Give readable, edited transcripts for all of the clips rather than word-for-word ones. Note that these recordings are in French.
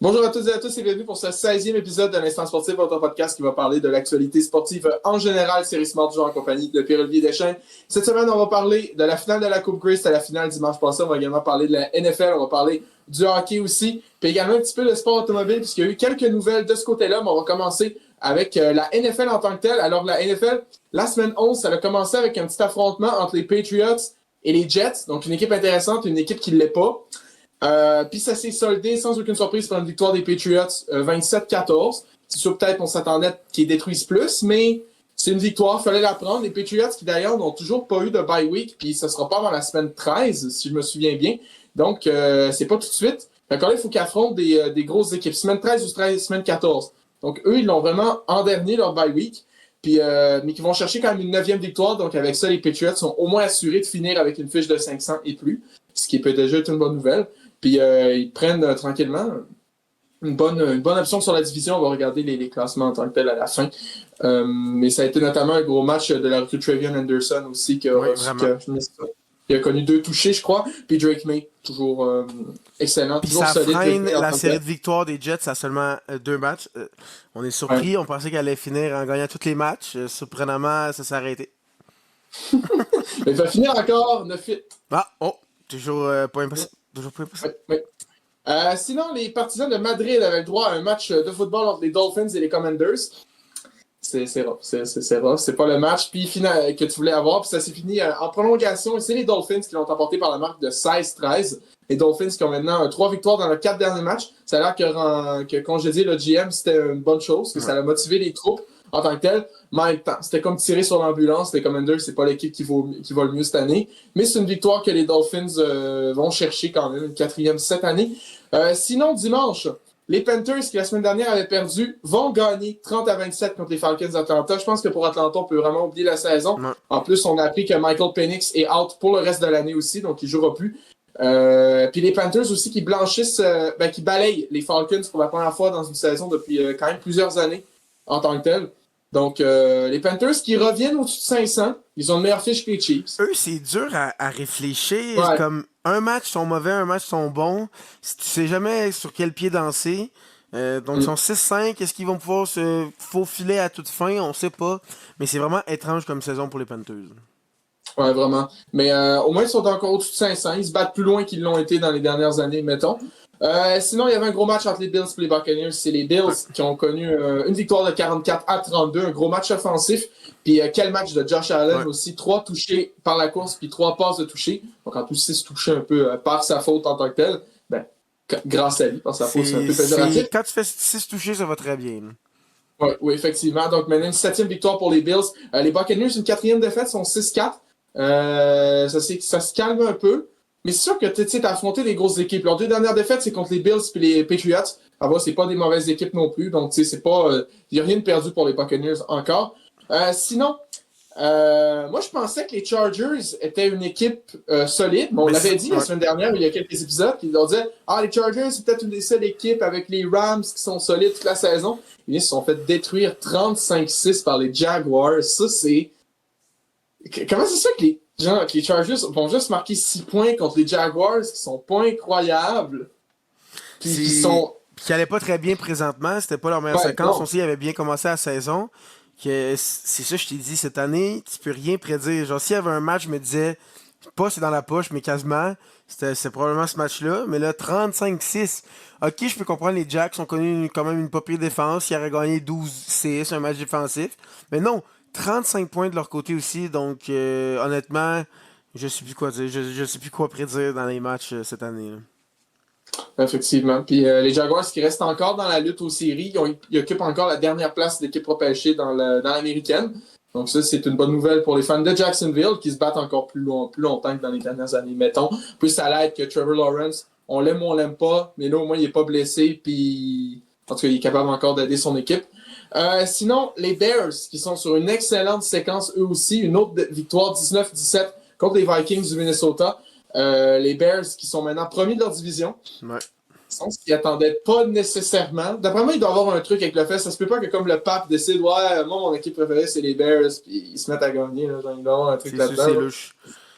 Bonjour à toutes et à tous et bienvenue pour ce 16e épisode de l'Instant Sportif, votre podcast qui va parler de l'actualité sportive en général, série Smart toujours en compagnie de Pierre-Olivier Deschênes. Cette semaine, on va parler de la finale de la Coupe Grey, c'était la finale dimanche passé. On va également parler de la NFL, on va parler du hockey aussi, puis également un petit peu de sport automobile, puisqu'il y a eu quelques nouvelles de ce côté-là, mais on va commencer avec la NFL en tant que telle. Alors la NFL, la semaine 11, ça a commencé avec un petit affrontement entre les Patriots et les Jets, donc une équipe intéressante, une équipe qui ne l'est pas. Puis ça s'est soldé sans aucune surprise par une victoire des Patriots 27-14. C'est sûr peut-être qu'on s'attendait qu'ils détruisent plus, mais c'est une victoire, il fallait la prendre. Les Patriots qui d'ailleurs n'ont toujours pas eu de bye week, puis ça sera pas avant la semaine 13, si je me souviens bien. Donc c'est pas tout de suite. Encore là, il faut qu'ils affrontent des grosses équipes. Semaine 13 ou semaine 14. Donc eux, ils l'ont vraiment endormi leur bye week. Puis, mais qui vont chercher quand même une 9e victoire. Donc avec ça, les Patriots sont au moins assurés de finir avec une fiche de 500 et plus, ce qui peut déjà être une bonne nouvelle. Puis ils prennent tranquillement une bonne option sur la division. On va regarder les classements en tant que tel à la fin. Mais ça a été notamment un gros match de la recrue Trevion Henderson aussi, qui a connu 2 touchés, je crois. Puis Drake May, toujours excellent. Puis toujours ça solide. freine la série de victoires des Jets à seulement 2 matchs. On est surpris, Ouais. on pensait qu'elle allait finir en gagnant tous les matchs. Surprenamment, ça s'est arrêté. Mais il va finir encore 9-8. Toujours pas impossible. Toujours pas impossible. Ouais. Sinon, les partisans de Madrid avaient le droit à un match de football entre les Dolphins et les Commanders. C'est rough. C'est rough. C'est pas le match que tu voulais avoir. Puis ça s'est fini en prolongation. Et c'est les Dolphins qui l'ont emporté par la marque de 16-13. Les Dolphins qui ont maintenant 3 victoires dans leurs 4 derniers matchs. Ça a l'air que congédier le GM, c'était une bonne chose, que ça a motivé les troupes en tant que tel. Mais en même temps, c'était comme tirer sur l'ambulance. Les Commanders, c'est pas l'équipe qui va le mieux cette année. Mais c'est une victoire que les Dolphins vont chercher quand même, une 4e cette année. Sinon, dimanche, les Panthers, qui la semaine dernière avaient perdu, vont gagner 30-27 contre les Falcons d'Atlanta. Je pense que pour Atlanta, on peut vraiment oublier la saison. Ouais. En plus, on a appris que Michael Penix est out pour le reste de l'année aussi, donc il ne jouera plus. Puis les Panthers aussi qui blanchissent, qui balayent les Falcons pour la première fois dans une saison depuis quand même plusieurs années en tant que tel. Donc, les Panthers qui reviennent au-dessus de 500, ils ont une meilleure fiche que les Chiefs. Eux, c'est dur à réfléchir. Ouais. Comme un match sont mauvais, un match sont bons. Tu sais jamais sur quel pied danser. Donc, ils sont 6-5. Est-ce qu'ils vont pouvoir se faufiler à toute fin? On sait pas. Mais c'est vraiment étrange comme saison pour les Panthers. Ouais, vraiment. Mais au moins, ils sont encore au-dessus de 500. Ils se battent plus loin qu'ils l'ont été dans les dernières années, mettons. Sinon, il y avait un gros match entre les Bills et les Buccaneers. C'est les Bills qui ont connu une victoire de 44-32, un gros match offensif. Puis quel match de Josh Allen aussi. 3 touchés par la course, puis 3 passes de toucher. Donc en tout, 6 touchés un peu par sa faute en tant que tel. Ben, grâce à lui, par sa faute, c'est un peu péjoratif. Quand tu fais 6 touchés, ça va très bien. Oui, effectivement. Donc maintenant, une 7e victoire pour les Bills. Les Buccaneers, une 4e défaite, sont 6-4. Ça se calme un peu. Mais c'est sûr que tu as affronté des grosses équipes. Leurs 2 dernières défaites, c'est contre les Bills et les Patriots. C'est pas des mauvaises équipes non plus. Donc, c'est pas. Il n'y a rien de perdu pour les Buccaneers encore. Sinon, moi, je pensais que les Chargers étaient une équipe solide. Mais on l'avait dit la semaine dernière, il y a quelques épisodes, puis on disait les Chargers, c'est peut-être une des seules équipes avec les Rams qui sont solides toute la saison. Ils se sont fait détruire 35-6 par les Jaguars. Ça, c'est. Comment c'est ça que les Chargers vont juste marquer 6 points contre les Jaguars qui sont pas incroyables? Puis qui allaient pas très bien présentement, c'était pas leur meilleure séquence. Aussi, ils avaient bien commencé la saison. C'est ça, je t'ai dit, cette année, tu peux rien prédire. Genre, s'il y avait un match, je me disais, pas c'est dans la poche, mais quasiment, c'est probablement ce match-là. Mais là, 35-6. Ok, je peux comprendre, les Jacks ont connu quand même une pas pire défense. Ils auraient gagné 12-6, un match défensif. Mais non, 35 points de leur côté aussi, donc honnêtement, je sais plus quoi dire. Je sais plus quoi prédire dans les matchs cette année. Là. Effectivement. Puis les Jaguars qui restent encore dans la lutte aux séries, ils occupent encore la dernière place d'équipe repêchée dans l'américaine. Donc ça, c'est une bonne nouvelle pour les fans de Jacksonville qui se battent encore plus longtemps que dans les dernières années, mettons. Puis ça l'aide que Trevor Lawrence, on l'aime ou on l'aime pas, mais là au moins il est pas blessé, puis en tout cas il est capable encore d'aider son équipe. Sinon, les Bears, qui sont sur une excellente séquence eux aussi, une autre victoire 19-17 contre les Vikings du Minnesota. Les Bears qui sont maintenant premiers de leur division. Ouais. Ils s'y attendaient pas nécessairement. D'après moi, il doit y avoir un truc avec le fait. Ça se peut pas que comme le pape décide, moi, mon équipe préférée, c'est les Bears, puis ils se mettent à gagner. Là, genre, il doit y avoir un truc c'est là-dedans. sûr, c'est louche.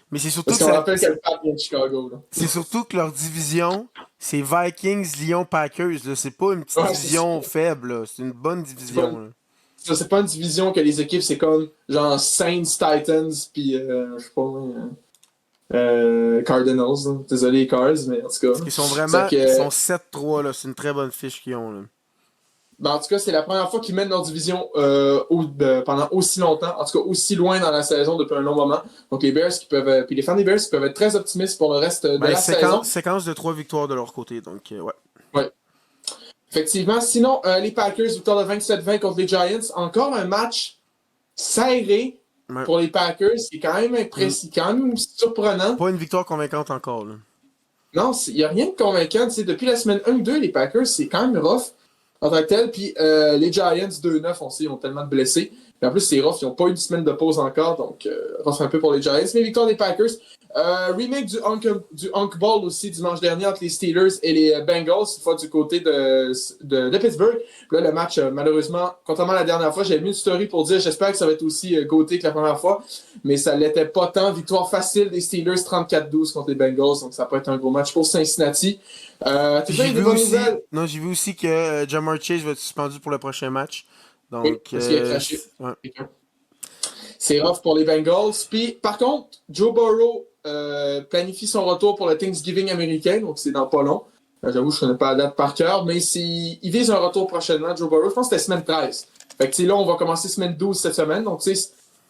Mais c'est surtout Parce qu'on rappelle que le Pat vient de Chicago. Là. C'est surtout que leur division, c'est Vikings, Lions, Packers. Là. C'est pas une petite division faible. Là. C'est une bonne division. C'est pas une division que les équipes, c'est comme genre Saints, Titans, puis je sais pas, Cardinals. Hein. Désolé les Cards, mais en tout cas. Ils sont vraiment ils sont 7-3. Là. C'est une très bonne fiche qu'ils ont. Là. Ben, en tout cas, c'est la première fois qu'ils mènent leur division pendant aussi longtemps, en tout cas aussi loin dans la saison depuis un long moment. Donc les Bears puis les fans des Bears qui peuvent être très optimistes pour le reste de la saison. Séquence de 3 victoires de leur côté, donc ouais. Ouais. Effectivement. Sinon, les Packers, victoire de 27-20 contre les Giants. Encore un match serré pour les Packers, qui est quand même quand même surprenant. Pas une victoire convaincante encore. Là. Non, il n'y a rien de convaincant. Depuis la semaine 1-2, les Packers, c'est quand même rough. En tant que tel, puis les Giants 2-9, on sait, ils ont tellement de blessés. Puis en plus, c'est rough, ils n'ont pas eu une semaine de pause encore, donc rough un peu pour les Giants. Mais victoire des Packers. Remake du Hunk Ball aussi dimanche dernier entre les Steelers et les Bengals, cette fois du côté de Pittsburgh. Puis là, le match, malheureusement, contrairement à la dernière fois, j'avais mis une story pour dire j'espère que ça va être aussi gauté que la première fois, mais ça ne l'était pas tant. Victoire facile des Steelers 34-12 contre les Bengals, donc ça peut être un gros match pour Cincinnati. J'ai vu aussi que Ja'Marr Chase va être suspendu pour le prochain match. Donc, oui, parce qu'il a craché. Ouais. C'est rough pour les Bengals. Puis, par contre, Joe Burrow planifie son retour pour le Thanksgiving américain, donc c'est dans pas long. J'avoue, je ne connais pas la date par cœur, mais il vise un retour prochainement, Joe Burrow. Je pense que c'était semaine 13. Fait que là, on va commencer semaine 12 cette semaine. Donc,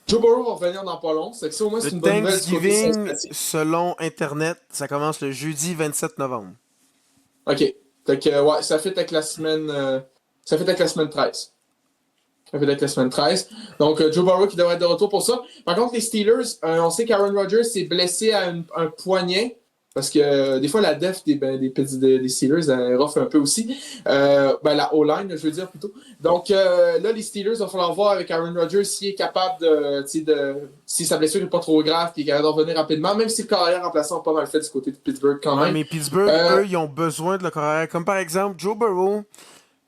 Joe Burrow va revenir dans pas long. C'est que au moins, c'est une bonne nouvelle. Thanksgiving, selon Internet, ça commence le jeudi 27 novembre. OK. Fait que, ouais, ça fait avec la semaine 13. Ça fait avec la semaine 13. Donc, Joe Burrow qui devrait être de retour pour ça. Par contre, les Steelers, on sait qu'Aaron Rodgers s'est blessé à un poignet. Parce que des fois, la def des Steelers, elle rough un peu aussi. La O-line, je veux dire plutôt. Donc là, les Steelers, il va falloir voir avec Aaron Rodgers s'il est capable si sa blessure n'est pas trop grave, puis qu'il est capable de revenir rapidement, même si le carrière remplaçant a pas mal fait du côté de Pittsburgh quand même. Mais Pittsburgh, eux, ils ont besoin de le carrière. Comme par exemple, Joe Burrow,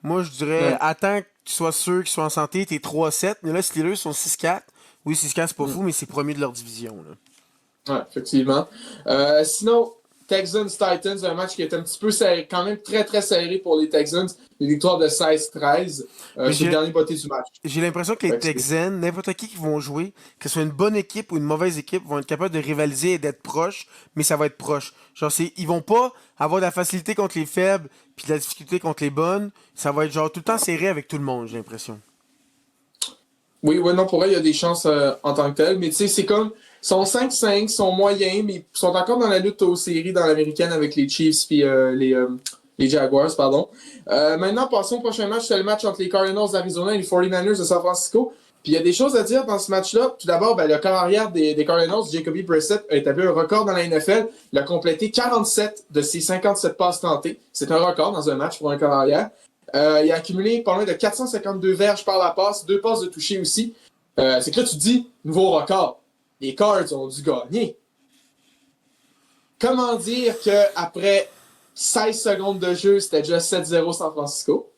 moi, je dirais, attends que tu sois sûr qu'ils soient en santé, t'es 3-7. Mais là, les Steelers sont 6-4. Oui, 6-4, c'est pas fou, mais c'est premier de leur division. Là. Ouais, effectivement. Sinon, Texans-Titans, un match qui est un petit peu serré, quand même très très serré pour les Texans. Une victoire de 16-13. C'est le dernier botté du match. J'ai l'impression que les Texans, n'importe qui vont jouer, que ce soit une bonne équipe ou une mauvaise équipe, vont être capables de rivaliser et d'être proches, mais ça va être proche. Genre, ils vont pas avoir de la facilité contre les faibles puis de la difficulté contre les bonnes. Ça va être genre tout le temps serré avec tout le monde, j'ai l'impression. Oui, non, pour eux, il y a des chances en tant que tel. Mais tu sais, c'est comme. Ils sont 5-5, ils sont moyens, mais ils sont encore dans la lutte aux séries dans l'américaine avec les Chiefs puis les Jaguars, pardon. Maintenant, passons au prochain match. C'est le match entre les Cardinals d'Arizona et les 49ers de San Francisco. Puis il y a des choses à dire dans ce match-là. Tout d'abord, le corps arrière des Cardinals, Jacoby Brissett, a établi un record dans la NFL. Il a complété 47 de ses 57 passes tentées. C'est un record dans un match pour un corps arrière. Il a accumulé pas loin de 452 verges par la passe, 2 passes de toucher aussi. C'est que là, tu te dis, nouveau record. Les Cards ont dû gagner. Comment dire qu'après 16 secondes de jeu, c'était déjà 7-0 San Francisco?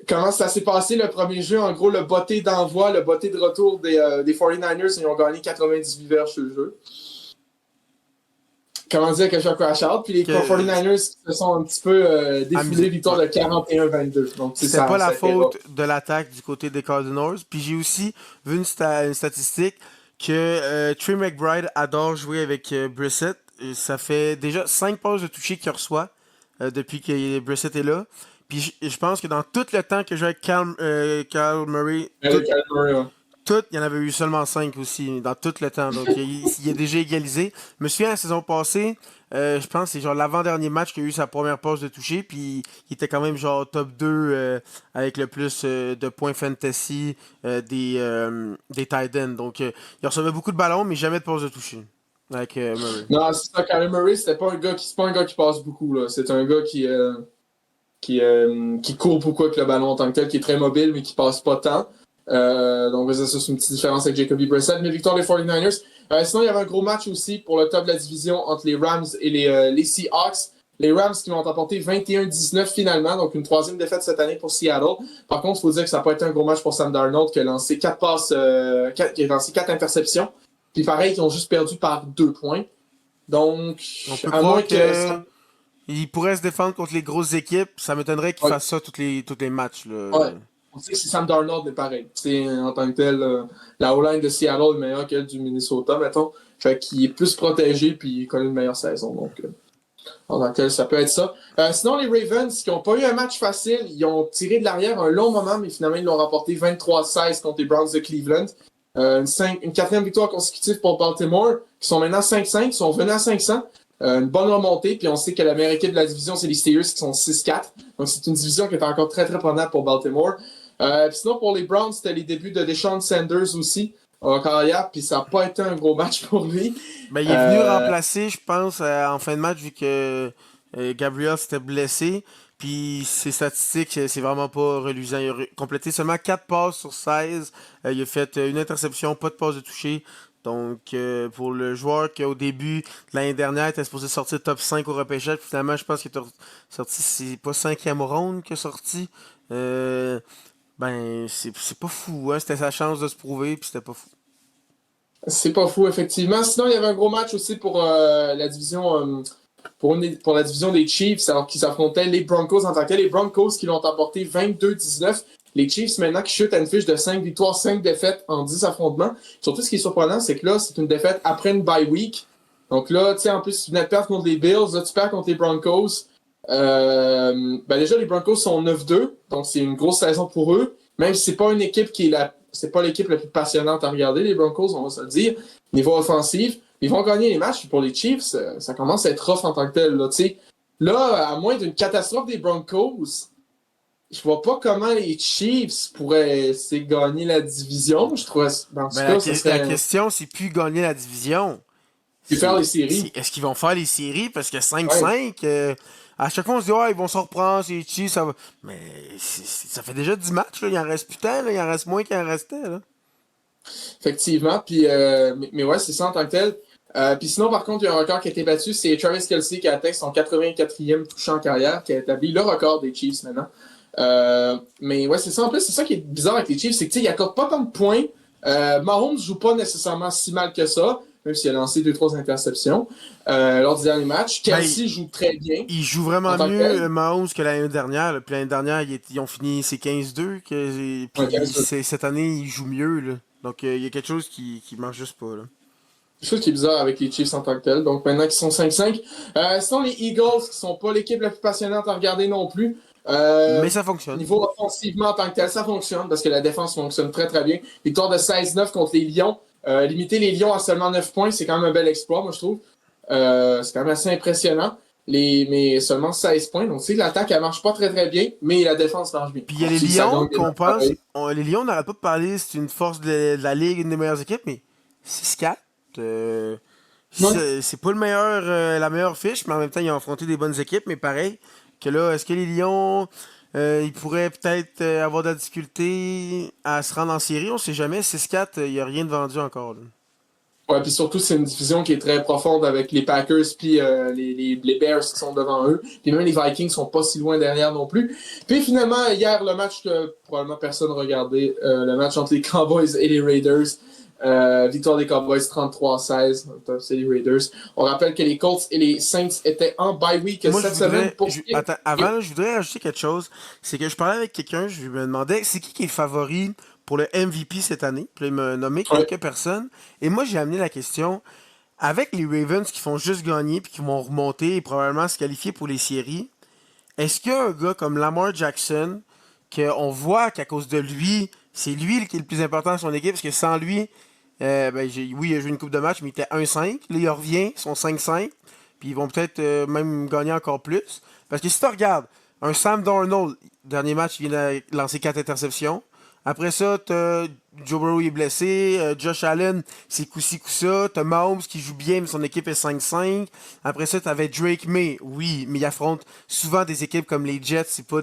Comment ça s'est passé le premier jeu? En gros, le botté d'envoi, le botté de retour des 49ers, ils ont gagné 98 verges sur le jeu. Comment dire que je suis crash out? Puis les 49ers se sont un petit peu défilés, victoire de 41-22. Donc, c'était pas la faute de l'attaque du côté des Cardinals. Puis j'ai aussi vu une statistique que Trey McBride adore jouer avec Brissett. Ça fait déjà 5 passes de toucher qu'il reçoit depuis que Brissett est là. Puis je pense que dans tout le temps que je joue avec Kyle Murray, il y en avait eu seulement 5 aussi, dans tout le temps. Donc, il a déjà égalisé. Je me souviens, la saison passée, je pense que c'est genre l'avant-dernier match qu'il a eu sa première passe de toucher. Puis, il était quand même genre top 2 avec le plus de points fantasy des tight ends. Donc, il recevait beaucoup de ballons, mais jamais de passe de toucher avec Murray. Non, c'est ça. Kyle Murray, c'est pas un gars qui passe beaucoup. Là. C'est un gars qui court beaucoup avec le ballon en tant que tel, qui est très mobile, mais qui passe pas tant. Donc, ça, c'est une petite différence avec Jacoby Brissett. Mais victoire des 49ers. Sinon, il y avait un gros match aussi pour le top de la division entre les Rams et les Seahawks. Les Rams qui vont emporter 21-19 finalement, donc une 3e défaite cette année pour Seattle. Par contre, il faut dire que ça n'a pas été un gros match pour Sam Darnold qui a lancé 4 interceptions. Puis pareil, ils ont juste perdu par 2 points. Donc, On peut à moins croire que... il pourrait se défendre contre les grosses équipes. Ça m'étonnerait qu'il Ouais. fasse ça tous les matchs. Là. Ouais. On sait que c'est Sam Darnold, mais pareil. C'est en tant que tel, la O-line de Seattle est meilleure qu'elle du Minnesota, mettons. Fait qu'il est plus protégé puis il connaît une meilleure saison. Donc, en tant que tel, ça peut être ça. Sinon, les Ravens, qui n'ont pas eu un match facile, ils ont tiré de l'arrière un long moment, mais finalement, ils l'ont remporté 23-16 contre les Browns de Cleveland. Une quatrième victoire consécutive pour Baltimore, qui sont maintenant 5-5, qui sont venus à 500. Une bonne remontée, puis on sait que la meilleure équipe de la division, c'est les Steelers, qui sont 6-4. Donc, c'est une division qui est encore très, très prenante pour Baltimore. Puis sinon, pour les Browns, c'était les débuts de Deshaun Sanders aussi, en carrière, puis ça n'a pas été un gros match pour lui. Ben, il est venu remplacer, je pense, en fin de match, vu que Gabriel s'était blessé. Puis ses statistiques, c'est vraiment pas reluisant. Il a complété seulement 4 passes sur 16. Il a fait une interception, pas de passe de toucher. Donc, pour le joueur qui, au début de l'année dernière, était supposé sortir top 5 au repêchage, puis finalement, je pense qu'il est sorti, c'est pas 5e round qu'il est sorti. Ben, c'est pas fou, hein. C'était sa chance de se prouver, puis c'était pas fou. C'est pas fou, effectivement. Sinon, il y avait un gros match aussi pour la division pour la division des Chiefs, alors qu'ils affrontaient les Broncos en tant que tel. Les Broncos qui l'ont emporté 22-19. Les Chiefs, maintenant, qui chutent à une fiche de 5 victoires, 5 défaites en 10 affrontements. Surtout, ce qui est surprenant, c'est que là, c'est une défaite après une bye week. Donc là, tu sais, en plus, tu venais de perdre contre les Bills, là, tu perds contre les Broncos. Ben déjà, les Broncos sont 9-2, donc c'est une grosse saison pour eux. Même si c'est pas une équipe qui est c'est pas l'équipe la plus passionnante à regarder, les Broncos, on va se le dire. Niveau offensif, ils vont gagner les matchs. Pour les Chiefs, ça commence à être rough en tant que tel. Là, là à moins d'une catastrophe des Broncos, je vois pas comment les Chiefs pourraient gagner la division. Je trouve, en tout Ben, cas, ça la serait question, c'est plus gagner la division. faire les séries. Est-ce qu'ils vont faire les séries? Parce que Ouais. 5-5, à chaque fois, on se dit, ouais, ils vont se reprendre, c'est Chiefs, ça va. Mais ça fait déjà 10 matchs, là. Il en reste plus tant, là. Il en reste moins qu'il en restait, là. Effectivement. Puis, mais ouais, c'est ça en tant que tel. Puis sinon, par contre, il y a un record qui a été battu. C'est Travis Kelce qui a atteint son 84e touché en carrière, qui a établi le record des Chiefs maintenant. Mais ouais, c'est ça. En plus, c'est ça qui est bizarre avec les Chiefs, c'est qu'ils accordent pas tant de points. Mahomes joue pas nécessairement si mal que ça, même s'il a lancé 2-3 interceptions lors du dernier match. Ben, Kelce joue très bien il joue en vraiment tant que mieux, tel. Mahomes, que l'année dernière, là. Puis l'année dernière, ils ont fini ces 15-2. Ouais, Puis cette année, il joue mieux, là. Donc, il y a quelque chose qui marche juste pas, là. C'est chose qui est bizarre avec les Chiefs en tant que tel. Donc maintenant qu'ils sont 5-5. Sinon, les Eagles, qui sont pas l'équipe la plus passionnante à regarder non plus. Mais ça fonctionne. Niveau offensivement en tant que tel, ça fonctionne parce que la défense fonctionne très très bien. Victoire de 16-9 contre les Lions. Limiter les Lions à seulement 9 points, c'est quand même un bel exploit, moi je trouve. C'est quand même assez impressionnant. Mais seulement 16 points. Donc, tu sais, l'attaque, elle marche pas très très bien, mais la défense marche bien. Puis il y a les Si ça Lions gagne, qu'on pense. Les Lions, on n'arrête pas de parler, c'est une force de la Ligue, une des meilleures équipes, mais 6-4. Ouais. C'est pas la meilleure fiche, mais en même temps, ils ont affronté des bonnes équipes. Mais pareil, que là, est-ce que les Lions, ils pourraient peut-être avoir de la difficulté à se rendre en série? On sait jamais. 6-4, il n'y a rien de vendu encore, là. Ouais, puis surtout, c'est une division qui est très profonde avec les Packers puis les Bears qui sont devant eux. Puis même les Vikings sont pas si loin derrière non plus. Puis finalement, hier, le match que probablement personne regardait, le match entre les Cowboys et les Raiders. Victoire des Cowboys 33-16. C'est les Raiders. On rappelle que les Colts et les Saints étaient en bye week Moi, cette semaine pour... attends, avant, là, je voudrais ajouter quelque chose. C'est que je parlais avec quelqu'un, je me demandais, c'est qui est favori pour le MVP cette année? Puis là, il m'a nommé quelques personnes. Et moi, j'ai amené la question, avec les Ravens qui font juste gagner puis qui vont remonter et probablement se qualifier pour les séries, est-ce qu'un gars comme Lamar Jackson, qu'on voit qu'à cause de lui, c'est lui qui est le plus important dans son équipe, parce que sans lui, oui, il a joué une coupe de match, mais il était 1-5. Là, il revient, ils sont 5-5. Puis ils vont peut-être même gagner encore plus. Parce que si tu regardes, un Sam Darnold, dernier match, il vient de lancer 4 interceptions. Après ça, t'as Joe Burrow est blessé, Josh Allen, c'est coup-ci, coup-ça. T'as Mahomes qui joue bien, mais son équipe est 5-5. Après ça, t'avais Drake May, oui, mais il affronte souvent des équipes comme les Jets, c'est pas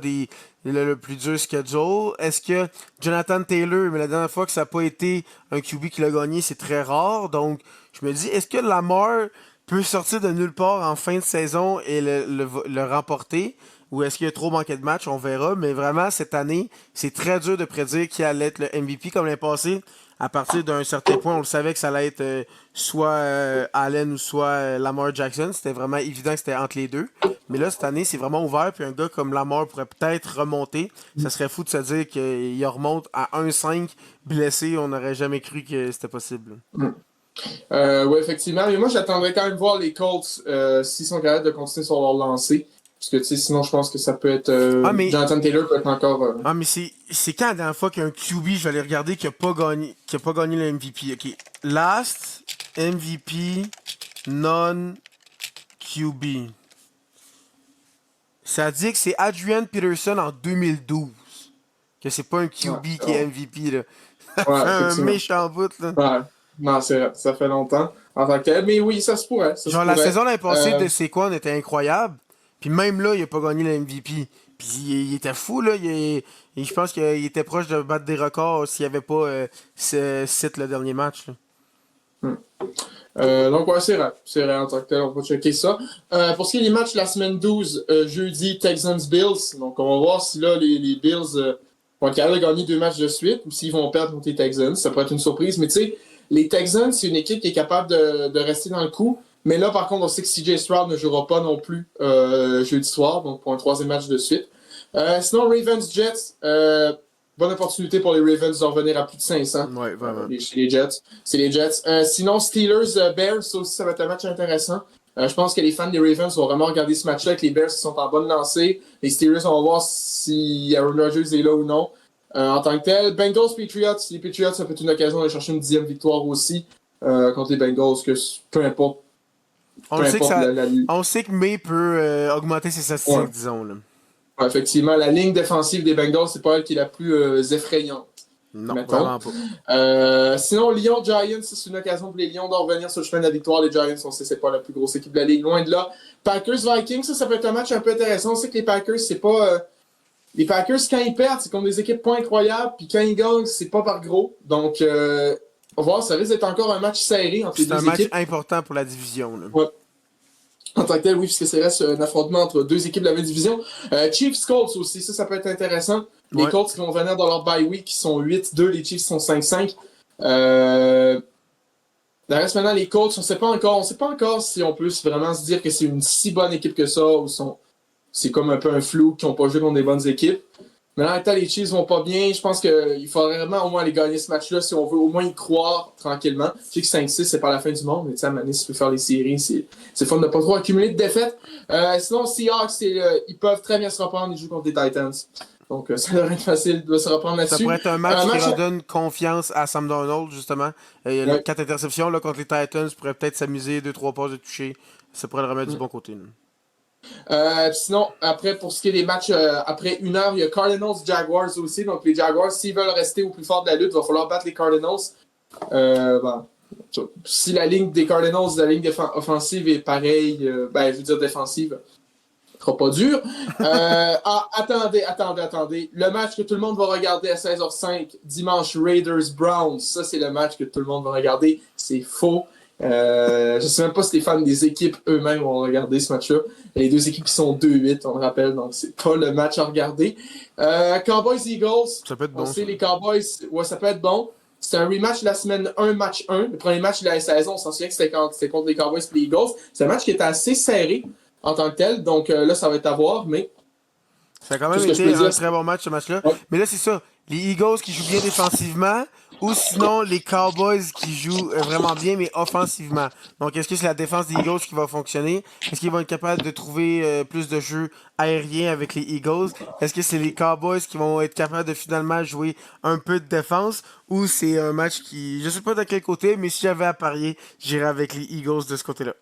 le plus dur schedule. Est-ce que Jonathan Taylor, mais la dernière fois que ça n'a pas été un QB qui l'a gagné, c'est très rare. Donc, je me dis, est-ce que Lamar peut sortir de nulle part en fin de saison et le remporter? Ou est-ce qu'il a trop manqué de matchs? On verra. Mais vraiment, cette année, c'est très dur de prédire qui allait être le MVP comme l'année passée. à partir d'un certain point, on le savait que ça allait être soit Allen ou soit Lamar Jackson. C'était vraiment évident que c'était entre les deux. Mais là, cette année, c'est vraiment ouvert. Puis un gars comme Lamar pourrait peut-être remonter. Ça serait fou de se dire qu'il remonte à 1-5 blessé. On n'aurait jamais cru que c'était possible. Oui, effectivement. Mais moi, j'attendrais quand même voir les Colts s'ils sont capables de continuer sur leur lancée. Parce que, tu sais, sinon, je pense que ça peut être... Jonathan Taylor peut être encore... Ah, mais c'est quand la dernière fois qu'un QB, je vais aller regarder, qui a pas gagné le MVP. OK. Last MVP non-QB. Ça dit que c'est Adrian Peterson en 2012. Que c'est pas un QB qui est MVP, là. Ça fait un méchant bout, là. Ouais. Non, c'est vrai. Ça fait longtemps en tant que tel. Mais oui, ça se pourrait. La saison l'année passée de Saquon était incroyable. Puis même là, il a pas gagné le MVP. Puis il était fou, là. Je pense qu'il était proche de battre des records s'il n'y avait pas ce site le dernier match, là. Donc, ouais, c'est vrai. C'est vrai en tant que tel. On va checker ça. Pour ce qui est des matchs la semaine 12, jeudi, Texans-Bills. Donc, on va voir si là, les Bills vont être capables de gagner 2 matchs de suite ou s'ils vont perdre contre les Texans. Ça pourrait être une surprise. Mais tu sais, les Texans, c'est une équipe qui est capable de rester dans le coup. Mais là, par contre, on sait que CJ Stroud ne jouera pas non plus jeudi soir, donc pour un 3e match de suite. Sinon, Ravens-Jets, bonne opportunité pour les Ravens de revenir à plus de 500. Ouais, vraiment. Chez les Jets. C'est les Jets. Sinon, Steelers-Bears, ça aussi, ça va être un match intéressant. Je pense que les fans des Ravens vont vraiment regarder ce match-là avec les Bears qui sont en bonne lancée. Les Steelers, on va voir si Aaron Rodgers est là ou non. En tant que tel, Bengals-Patriots, les Patriots, ça peut être une occasion de chercher une 10e victoire aussi contre les Bengals, que peu importe. On sait que May peut augmenter ses statistiques, disons. Là. Ouais, effectivement, la ligne défensive des Bengals, c'est pas elle qui est la plus effrayante. Non, mettons. Vraiment pas. Sinon, Lyon-Giants, c'est une occasion pour les Lions de revenir sur le chemin de la victoire. Les Giants, on sait c'est pas la plus grosse équipe de la ligue, loin de là. Packers-Vikings, ça peut être un match un peu intéressant. On sait que les Packers, c'est pas... les Packers, quand ils perdent, c'est comme des équipes pas incroyables, puis quand ils gagnent, c'est pas par gros. Donc, on va voir, ça risque d'être encore un match serré entre les deux équipes. C'est un match important pour la division. Là. Ouais. En tant que tel, oui, puisque c'est reste un affrontement entre 2 équipes de la même division. Chiefs-Colts aussi, ça peut être intéressant. Les Colts qui vont venir dans leur bye week, qui sont 8-2, les Chiefs sont 5-5. Le reste maintenant, les Colts, on sait pas encore si on peut vraiment se dire que c'est une si bonne équipe que ça, ou c'est comme un peu un flou, qui n'ont pas joué contre des bonnes équipes. Mais là, en temps, les Chiefs vont pas bien. Je pense qu'il faudrait vraiment au moins aller gagner ce match-là si on veut au moins y croire tranquillement. Je sais que 5-6, c'est pas la fin du monde, mais tu sais, à un moment donné, si tu peux faire les séries, c'est fun de pas trop accumuler de défaites. Sinon, Seahawks, ils peuvent très bien se reprendre. Ils jouent contre des Titans. Donc, ça devrait être facile de se reprendre là-dessus. Ça pourrait être un match qui redonne confiance à Sam Darnold, justement. 4 interceptions là, contre les Titans pourrait peut-être s'amuser, 2-3 passes de toucher. Ça pourrait le remettre du bon côté. Sinon, après, pour ce qui est des matchs, après 1 heure, il y a Cardinals-Jaguars aussi. Donc, les Jaguars, s'ils veulent rester au plus fort de la lutte, il va falloir battre les Cardinals. Si la ligne des Cardinals, la ligne offensive est pareille, je veux dire défensive, ce sera pas dur. Attendez. Le match que tout le monde va regarder à 16h05, dimanche, Raiders-Browns. Ça, c'est le match que tout le monde va regarder. C'est faux. Je sais même pas si les fans des équipes eux-mêmes vont regarder ce match-là. Les 2 équipes qui sont 2-8, on le rappelle, donc c'est pas le match à regarder. Cowboys-Eagles. Ça peut être bon. On sait les Cowboys, ouais, ça peut être bon. C'est un rematch de la semaine 1, match 1. Le premier match de la saison, on s'en souvient que c'était contre les Cowboys et les Eagles. C'est un match qui était assez serré en tant que tel, donc là, ça va être à voir, mais... Ça a quand même été un très bon match, ce match-là. Ouais. Mais là, c'est ça. Les Eagles qui jouent bien défensivement, ou sinon les Cowboys qui jouent vraiment bien, mais offensivement. Donc, est-ce que c'est la défense des Eagles qui va fonctionner? Est-ce qu'ils vont être capables de trouver plus de jeux aériens avec les Eagles? Est-ce que c'est les Cowboys qui vont être capables de finalement jouer un peu de défense? Ou c'est un match qui... Je sais pas de quel côté, mais si j'avais à parier, j'irais avec les Eagles de ce côté-là.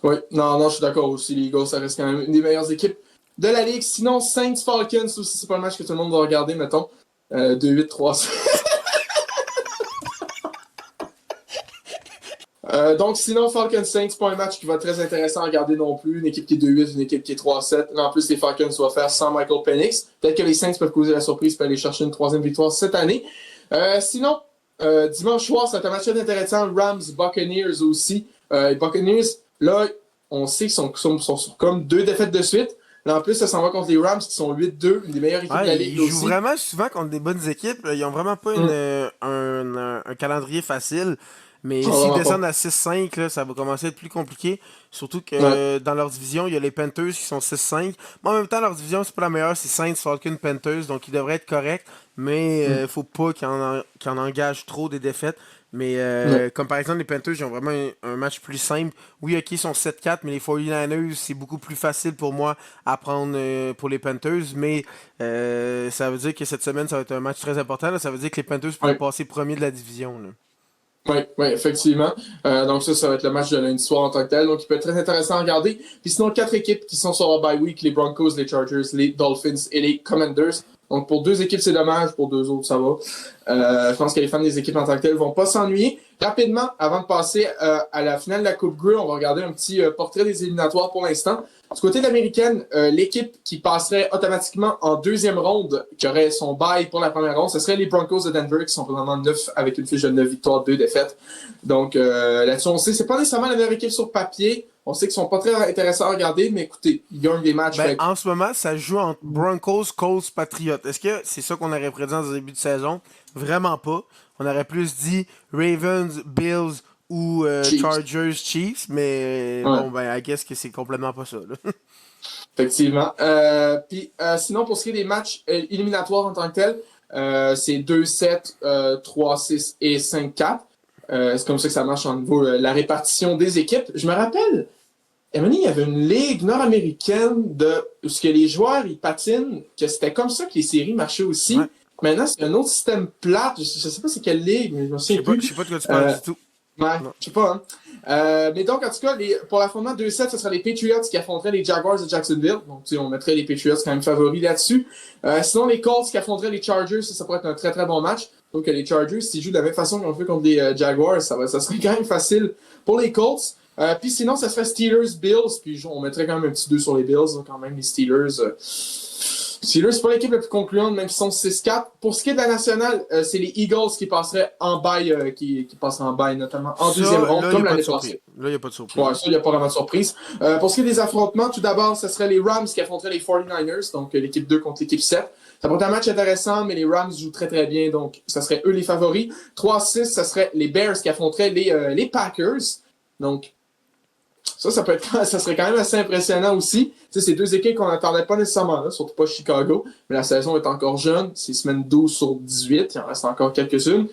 Oui, non, je suis d'accord aussi. Les Eagles, ça reste quand même une des meilleures équipes de la ligue. Sinon, Saints-Falcons aussi, c'est pas le match que tout le monde va regarder, mettons. 2-8-3. Donc, sinon, Falcons-Saints, c'est pas un match qui va être très intéressant à regarder non plus. Une équipe qui est 2-8, une équipe qui est 3-7. En plus, les Falcons vont faire sans Michael Penix. Peut-être que les Saints peuvent causer la surprise et aller chercher une 3e victoire cette année. Sinon, dimanche soir, c'est un match très intéressant. Rams-Buccaneers aussi. Les Buccaneers, là, on sait qu'ils sont comme 2 défaites de suite. Là, en plus, ça s'en va contre les Rams qui sont 8-2, une des meilleures équipes de la Ligue aussi. Ils jouent vraiment souvent contre des bonnes équipes. Ils n'ont vraiment pas un calendrier facile. Mais s'ils descendent à 6-5, là, ça va commencer à être plus compliqué. Surtout que dans leur division, il y a les Panthers qui sont 6-5. Mais en même temps, leur division, c'est pas la meilleure. C'est Saints, Falcons, Panthers. Donc, ils devraient être corrects. Mais faut pas qu'ils en engagent trop des défaites. Mais comme par exemple, les Panthers, ils ont vraiment un match plus simple. Oui, ok, ils sont 7-4, mais les 49ers, c'est beaucoup plus facile pour moi à prendre pour les Panthers. Mais ça veut dire que cette semaine, ça va être un match très important. Là. Ça veut dire que les Panthers pourraient passer premier de la division. Là. Oui, effectivement. Donc ça va être le match de lundi soir en tant que tel. Donc il peut être très intéressant à regarder. Puis sinon, 4 équipes qui sont sur la bye week, les Broncos, les Chargers, les Dolphins et les Commanders. Donc pour 2 équipes, c'est dommage. Pour 2 autres, ça va. Je pense que les fans des équipes en tant que telles vont pas s'ennuyer. Rapidement, avant de passer à la finale de la Coupe Grey, on va regarder un petit portrait des éliminatoires pour l'instant. Du côté de l'américaine, l'équipe qui passerait automatiquement en deuxième ronde, qui aurait son bye pour la première ronde, ce serait les Broncos de Denver, qui sont présentement 9 avec une fiche de 9 victoires, 2 défaites. Donc là-dessus, on sait, c'est pas nécessairement la meilleure équipe sur papier. On sait qu'ils sont pas très intéressants à regarder, mais écoutez, ils gagnent des matchs. En ce moment, ça joue entre Broncos, Colts, Patriots. Est-ce que c'est ça qu'on aurait prédit en début de saison? Vraiment pas. On aurait plus dit Ravens, Bills ou Chargers, Chiefs, mais bon, I guess que c'est complètement pas ça. Là. Effectivement. Puis sinon, pour ce qui est des matchs éliminatoires en tant que tels, c'est 2-7, 3-6 et 5-4. C'est comme ça que ça marche au niveau la répartition des équipes. Je me rappelle, Emily, il y avait une ligue nord-américaine où ce que les joueurs ils patinent, que c'était comme ça que les séries marchaient aussi. Ouais. Maintenant, c'est un autre système plate. Je sais pas c'est quelle ligue, mais je me souviens plus. Je sais pas de quoi tu parles du tout. Ouais, je sais pas, hein. Mais donc, en tout cas, pour l'affrontement 2-7, ce sera les Patriots qui affronteraient les Jaguars de Jacksonville. Donc, tu sais, on mettrait les Patriots quand même favoris là-dessus. Sinon, les Colts qui affronteraient les Chargers, ça pourrait être un très très bon match. Donc, les Chargers, s'ils jouent de la même façon qu'on fait contre les Jaguars, ça serait quand même facile pour les Colts. Puis sinon, ça serait Steelers-Bills. Puis on mettrait quand même un petit 2 sur les Bills. Donc, quand même, les Steelers... Steelers, c'est pas l'équipe la plus concluante, même s'ils sont 6-4. Pour ce qui est de la nationale, c'est les Eagles qui passeraient en bail, qui passeraient en bail, notamment en deuxième ronde, comme l'année passée. Là, il n'y a pas de surprise. Ouais, ça, il n'y a pas vraiment de surprise. Pour ce qui est des affrontements, tout d'abord, ce serait les Rams qui affronteraient les 49ers, donc l'équipe 2 contre l'équipe 7. Ça pourrait être un match intéressant, mais les Rams jouent très très bien, donc ça serait eux les favoris. 3-6, ça serait les Bears qui affronteraient les Packers. Donc, ça serait quand même assez impressionnant aussi. Tu sais, c'est 2 équipes qu'on n'attendait pas nécessairement là, surtout pas Chicago, mais la saison est encore jeune, c'est semaine 12 sur 18, il en reste encore quelques-unes.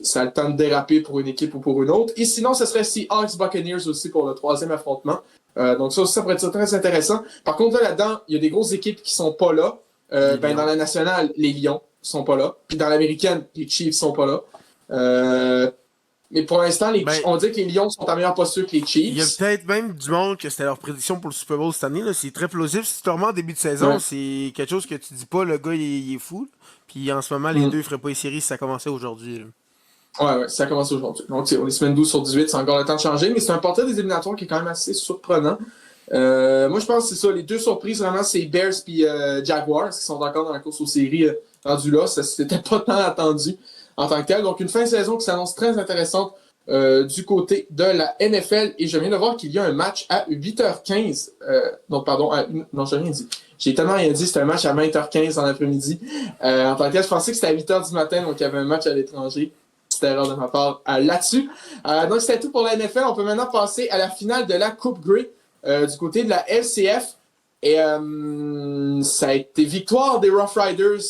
Ça a le temps de déraper pour une équipe ou pour une autre. Et sinon, ce serait Seahawks Buccaneers aussi pour le 3e affrontement. Donc ça pourrait être très intéressant. Par contre, là-dedans, il y a des grosses équipes qui sont pas là. Dans la nationale, les Lions sont pas là. Puis dans l'américaine, les Chiefs sont pas là. Mais pour l'instant, on dit que les Lions sont en meilleure posture que les Chiefs. Il y a peut-être même du monde que c'était leur prédiction pour le Super Bowl cette année. Là. C'est très plausible. Si tu remontes en début de saison, c'est quelque chose que tu dis pas, le gars, il est fou. Puis en ce moment, les deux ne feraient pas les séries si ça commençait aujourd'hui. Ouais, ça commence aujourd'hui. Donc, on est semaine 12 sur 18, c'est encore le temps de changer. Mais c'est un portrait des éliminatoires qui est quand même assez surprenant. Moi, je pense que c'est ça. Les 2 surprises, vraiment, c'est Bears et Jaguars qui sont encore dans la course aux séries rendues là. Ça, c'était pas tant attendu en tant que tel. Donc, une fin de saison qui s'annonce très intéressante du côté de la NFL. Et je viens de voir qu'il y a un match à 8h15. Non, pardon. Non, j'ai rien dit. J'ai tellement rien dit. C'était un match à 20h15 en après-midi. En tant que tel, je pensais que c'était à 8h du matin. Donc, il y avait un match à l'étranger. Petite erreur de ma part là-dessus. Donc, c'était tout pour la NFL. On peut maintenant passer à la finale de la Coupe Grey du côté de la LCF. Et ça a été victoire des Rough Riders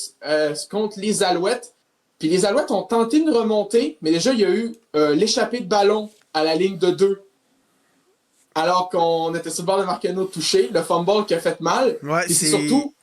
contre les Alouettes. Puis les Alouettes ont tenté une remontée, mais déjà, il y a eu l'échappée de ballon à la ligne de 2. Alors qu'on était sur le bord de marquer un autre touché. Le fumble qui a fait mal. Ouais, et c'est surtout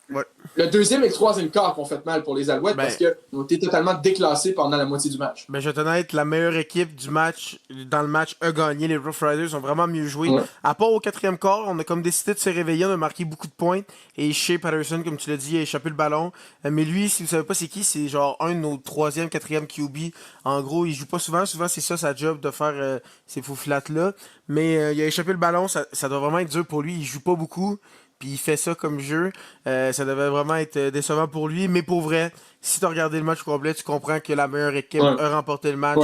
le 2e et le 3e quart qui ont fait mal pour les Alouettes parce qu'ils ont été totalement déclassés pendant la moitié du match. Je vais te dire, la meilleure équipe du match, dans le match, a gagné. Les Rough Riders ont vraiment mieux joué. Ouais. À part au 4e quart, on a comme décidé de se réveiller, on a marqué beaucoup de points. Et Shea Patterson, comme tu l'as dit, a échappé le ballon. Mais lui, si vous savez pas c'est qui, c'est genre un de nos 3e, 4e QB. En gros, il joue pas souvent. Souvent, c'est ça sa job de faire ces faux flats-là. Mais il a échappé le ballon. Ça doit vraiment être dur pour lui. Il joue pas beaucoup. Puis il fait ça comme jeu. Ça devait vraiment être décevant pour lui. Mais pour vrai, si tu as regardé le match complet, tu comprends que la meilleure équipe a remporté le match.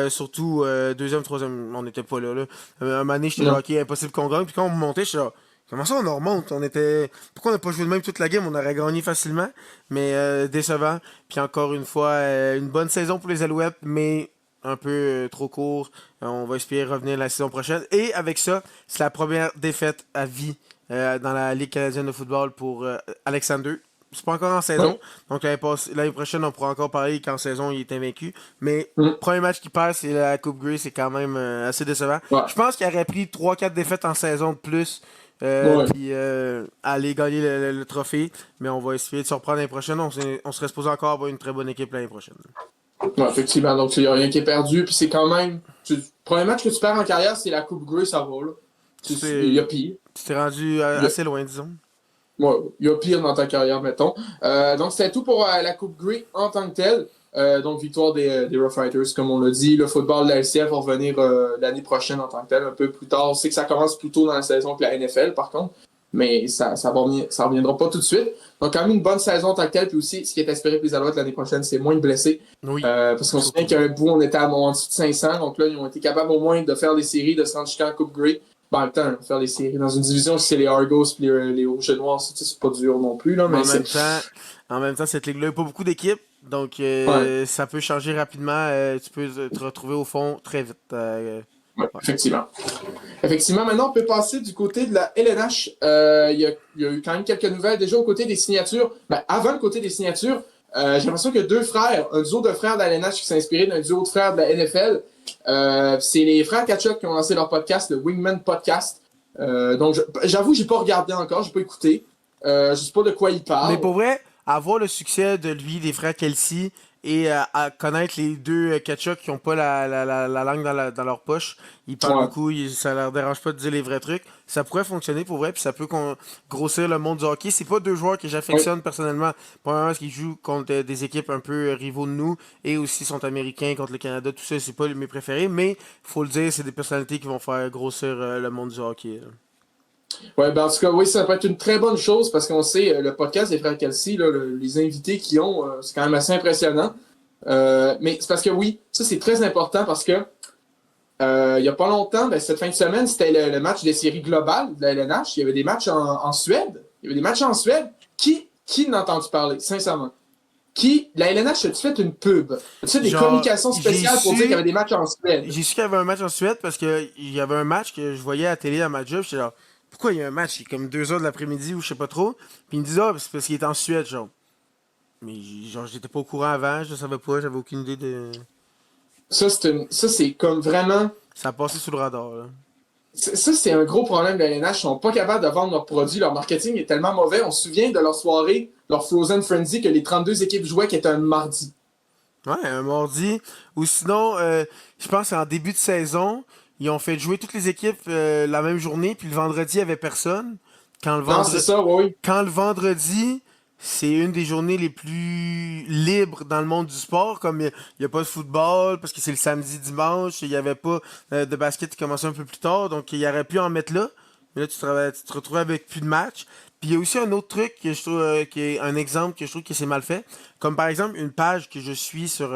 Surtout 2e, 3e, on n'était pas là. Un moment donné, j'étais là, ok, impossible qu'on gagne. Puis quand on montait, j'étais là, Comment ça, on remonte? Pourquoi on n'a pas joué de même toute la game? On aurait gagné facilement, mais décevant. Puis encore une fois, une bonne saison pour les Alouettes, mais un peu trop court. On va espérer revenir la saison prochaine. Et avec ça, c'est la première défaite à vie dans la Ligue canadienne de football pour Alexander. C'est pas encore en saison. Oui. Donc l'année prochaine, on pourra encore parler qu'en saison, il est invaincu. Mais Mm. premier match qui passe, c'est la Coupe Grey, c'est quand même assez décevant. Ouais. Je pense qu'il aurait pris 3-4 défaites en saison de plus. Ouais. Puis aller gagner le trophée. Mais on va essayer de se reprendre l'année prochaine. On serait supposé encore avoir une très bonne équipe l'année prochaine. Ouais, effectivement. Donc, il n'y a rien qui est perdu. Puis c'est quand même. Le premier match que tu perds en carrière, c'est la Coupe Grey, ça va. Là. Il y a pire. Tu t'es rendu assez loin, disons. Ouais, il y a pire dans ta carrière, mettons. Donc, c'était tout pour la Coupe Grey en tant que telle. Donc, victoire des Rough Riders, comme on l'a dit. Le football de la LCF va revenir l'année prochaine en tant que tel, un peu plus tard. On sait que ça commence plus tôt dans la saison que la NFL, par contre. Mais ça reviendra pas tout de suite. Donc, quand même une bonne saison en tant que telle. Puis aussi, ce qui est espéré pour les Alouettes l'année prochaine, c'est moins de blessés. Oui. Parce qu'on se souvient qu'à un bout, on était en dessous de 500. Donc là, ils ont été capables au moins de faire des séries, de se rendre jusqu'en Coupe Grey. En même temps, faire des séries dans une division, si c'est les Argos et les Rouges et Noirs, c'est pas dur non plus. Là, mais en même temps, cette ligue-là n'a pas beaucoup d'équipes. Donc, ça peut changer rapidement. Tu peux te retrouver au fond très vite. Ouais, effectivement. Effectivement, maintenant, on peut passer du côté de la LNH. Il y a eu quand même quelques nouvelles déjà au côté des signatures. Avant le côté des signatures, j'ai l'impression que deux frères, un duo de frères de la LNH qui s'est inspiré d'un duo de frères de la NFL. C'est les frères Kachuk qui ont lancé leur podcast, le Wingman Podcast. Donc, j'avoue, j'ai pas regardé encore, j'ai pas écouté. Je sais pas de quoi ils parlent. Mais pour vrai, avoir le succès de lui, des frères Kelsey, et à connaître les deux Kachuk qui n'ont pas la langue dans leur poche, ils parlent beaucoup, ça leur dérange pas de dire les vrais trucs. Ça pourrait fonctionner pour vrai, puis ça peut grossir le monde du hockey. C'est pas deux joueurs que j'affectionne personnellement. Premièrement, parce qu'ils jouent contre des équipes un peu rivaux de nous, et aussi sont américains contre le Canada, tout ça, c'est pas mes préférés, mais faut le dire, c'est des personnalités qui vont faire grossir le monde du hockey. Là. Ouais, en tout cas, oui, ça peut être une très bonne chose parce qu'on sait, le podcast des frères Kelsey, là, les invités qu'ils ont, c'est quand même assez impressionnant. Mais c'est parce que oui, ça c'est très important parce que il y a pas longtemps, cette fin de semaine, c'était le match des séries globales de la LNH. Il y avait des matchs en Suède. Il y avait des matchs en Suède. Qui n'a entendu parler, sincèrement? La LNH a-tu fait une pub? As-tu des communications spéciales pour dire qu'il y avait des matchs en Suède? J'ai su qu'il y avait un match en Suède parce qu'il y avait un match que je voyais à la télé à ma job. J'étais genre, pourquoi il y a un match? Il est comme 2h de l'après-midi ou je sais pas trop. Puis ils me disent, c'est parce qu'il est en Suède, genre. Mais genre, j'étais pas au courant avant, je savais pas, j'avais aucune idée de. Ça, c'est comme vraiment. Ça a passé sous le radar, là. Ça, c'est un gros problème de la LNH. Ils sont pas capables de vendre leurs produits. Leur marketing est tellement mauvais. On se souvient de leur soirée, leur Frozen Frenzy, que les 32 équipes jouaient, qui était un mardi. Ouais, un mardi. Ou sinon, je pense qu'en début de saison, ils ont fait jouer toutes les équipes la même journée, puis le vendredi, il n'y avait personne. Non, c'est ça, oui. Quand le vendredi, c'est une des journées les plus libres dans le monde du sport, comme il n'y a pas de football, parce que c'est le samedi, dimanche, il n'y avait pas de basket qui commençait un peu plus tard, donc il aurait pu en mettre là. Mais là, tu te retrouvais avec plus de matchs. Puis il y a aussi un autre truc que je trouve qui est un exemple que je trouve que c'est mal fait. Comme par exemple une page que je suis sur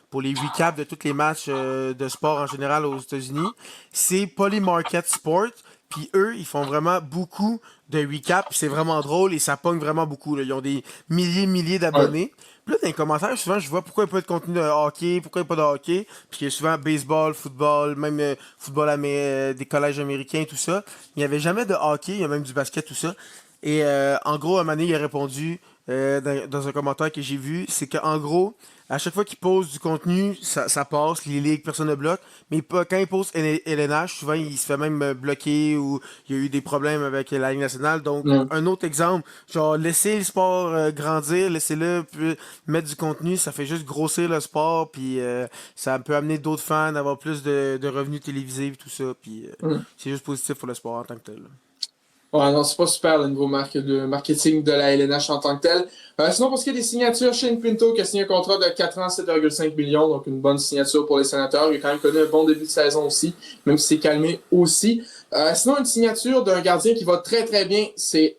pour les recaps de tous les matchs de sport en général aux États-Unis. C'est Polymarket Sport. Puis eux, ils font vraiment beaucoup de recaps. C'est vraiment drôle et ça pogne vraiment beaucoup. Là. Ils ont des milliers d'abonnés. Puis là, dans les commentaires, souvent, je vois pourquoi il n'y a pas de contenu de hockey, pourquoi il n'y a pas de hockey. Puis il y a souvent baseball, football, même football des collèges américains, tout ça. Il n'y avait jamais de hockey, il y a même du basket, tout ça. Et en gros, à un moment donné, il a répondu dans un commentaire que j'ai vu, c'est qu'en gros, à chaque fois qu'il pose du contenu, ça passe, les ligues, personne ne bloque. Mais quand il pose LNH, souvent il se fait même bloquer ou il y a eu des problèmes avec la Ligue nationale. Donc, un autre exemple, genre laissez le sport grandir, laissez-le mettre du contenu, ça fait juste grossir le sport, puis ça peut amener d'autres fans à avoir plus de revenus télévisés et tout ça. Puis c'est juste positif pour le sport en tant que tel. Ouais, non, c'est pas super le niveau marketing de la LNH en tant que tel. Sinon, pour ce qui est des signatures, Shane Pinto qui a signé un contrat de 4 ans, 7,5 millions, donc une bonne signature pour les Sénateurs. Il a quand même connu un bon début de saison aussi, même si c'est calmé aussi. Sinon, une signature d'un gardien qui va très très bien, c'est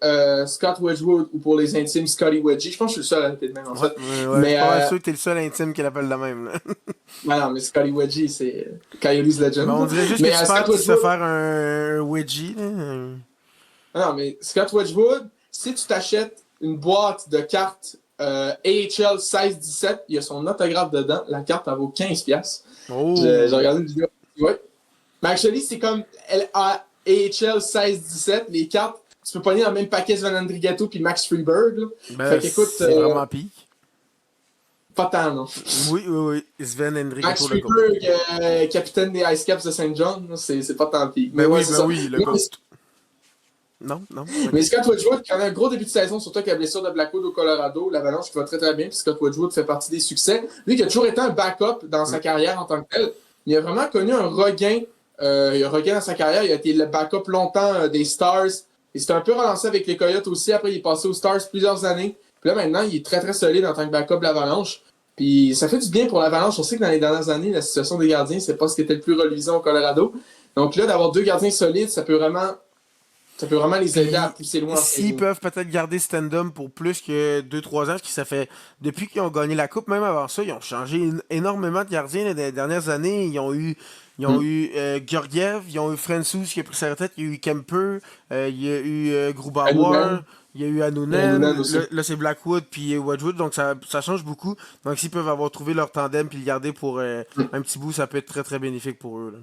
Scott Wedgwood, ou pour les intimes, Scotty Wedgie. Je pense que je suis le seul à l'appeler de même, en fait. Mais, je suis pas sûr que t'es le seul intime qui l'appelle de même. Là. Non, mais Scotty Wedgie, c'est Coyotes Legend. On dirait juste que tu penses qu'il se faire un Wedgie. Non, mais Scott Wedgwood, si tu t'achètes une boîte de cartes AHL 16-17, il y a son autographe dedans. La carte, elle vaut 15$. Oh. J'ai regardé une vidéo. Ouais. Mais actually, c'est comme AHL 16-17. Les cartes, tu peux pogner dans le même paquet Sven Andrigato puis Max Freeberg. Ben, fait qu'écoute, c'est vraiment pique. Pas tant, non. Oui. Sven Andrigato. Max Freeberg, capitaine des Ice Caps de Saint John, c'est pas tant pique. Mais oui, le ghost. Non. Mais Scott Wedgwood, qui a un gros début de saison, surtout avec la blessure de Blackwood au Colorado, l'Avalanche qui va très très bien, puis Scott Wedgwood fait partie des succès. Lui qui a toujours été un backup dans sa carrière en tant que tel, il a vraiment connu un regain. Il a un regain dans sa carrière. Il a été le backup longtemps des Stars. Il s'était un peu relancé avec les Coyotes aussi. Après, il est passé aux Stars plusieurs années. Puis là, maintenant, il est très très solide en tant que backup de l'Avalanche. Puis ça fait du bien pour l'Avalanche. On sait que dans les dernières années, la situation des gardiens, c'est pas ce qui était le plus reluisant au Colorado. Donc là, d'avoir deux gardiens solides, ça peut vraiment les aider à pousser loin. S'ils peuvent peut-être garder Stand-up pour plus que 2-3 ans, parce que ça fait, depuis qu'ils ont gagné la Coupe, même avant ça, ils ont changé énormément de gardiens les dernières années. Ils ont eu Georgiev, ils ont eu Francouz qui a pris sa retraite, il y a eu Kemper, il y a eu Grubauer, il y a eu Hanonen, là c'est Blackwood puis Wedgwood, donc ça change beaucoup. Donc s'ils peuvent avoir trouvé leur tandem puis le garder pour un petit bout, ça peut être très très bénéfique pour eux. Là.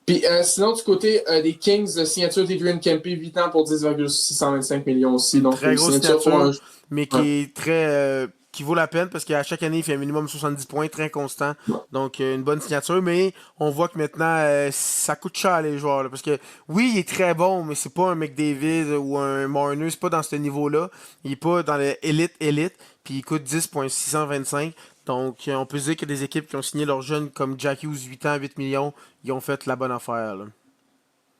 Puis sinon, du côté des Kings, signature d'Adrian Kempe, 8 ans pour 10,625 millions aussi. Donc, très grosse signature, mais qui est très... qui vaut la peine parce qu'à chaque année, il fait un minimum 70 points, très constant. Donc, une bonne signature, mais on voit que maintenant, ça coûte cher les joueurs. Là, parce que oui, il est très bon, mais c'est pas un McDavid ou un Marner, c'est pas dans ce niveau-là. Il est pas dans l'élite, puis il coûte 10,625. Donc, on peut se dire que des équipes qui ont signé leurs jeunes comme Jack Hughes, 8 ans, 8 millions, ils ont fait la bonne affaire. Là.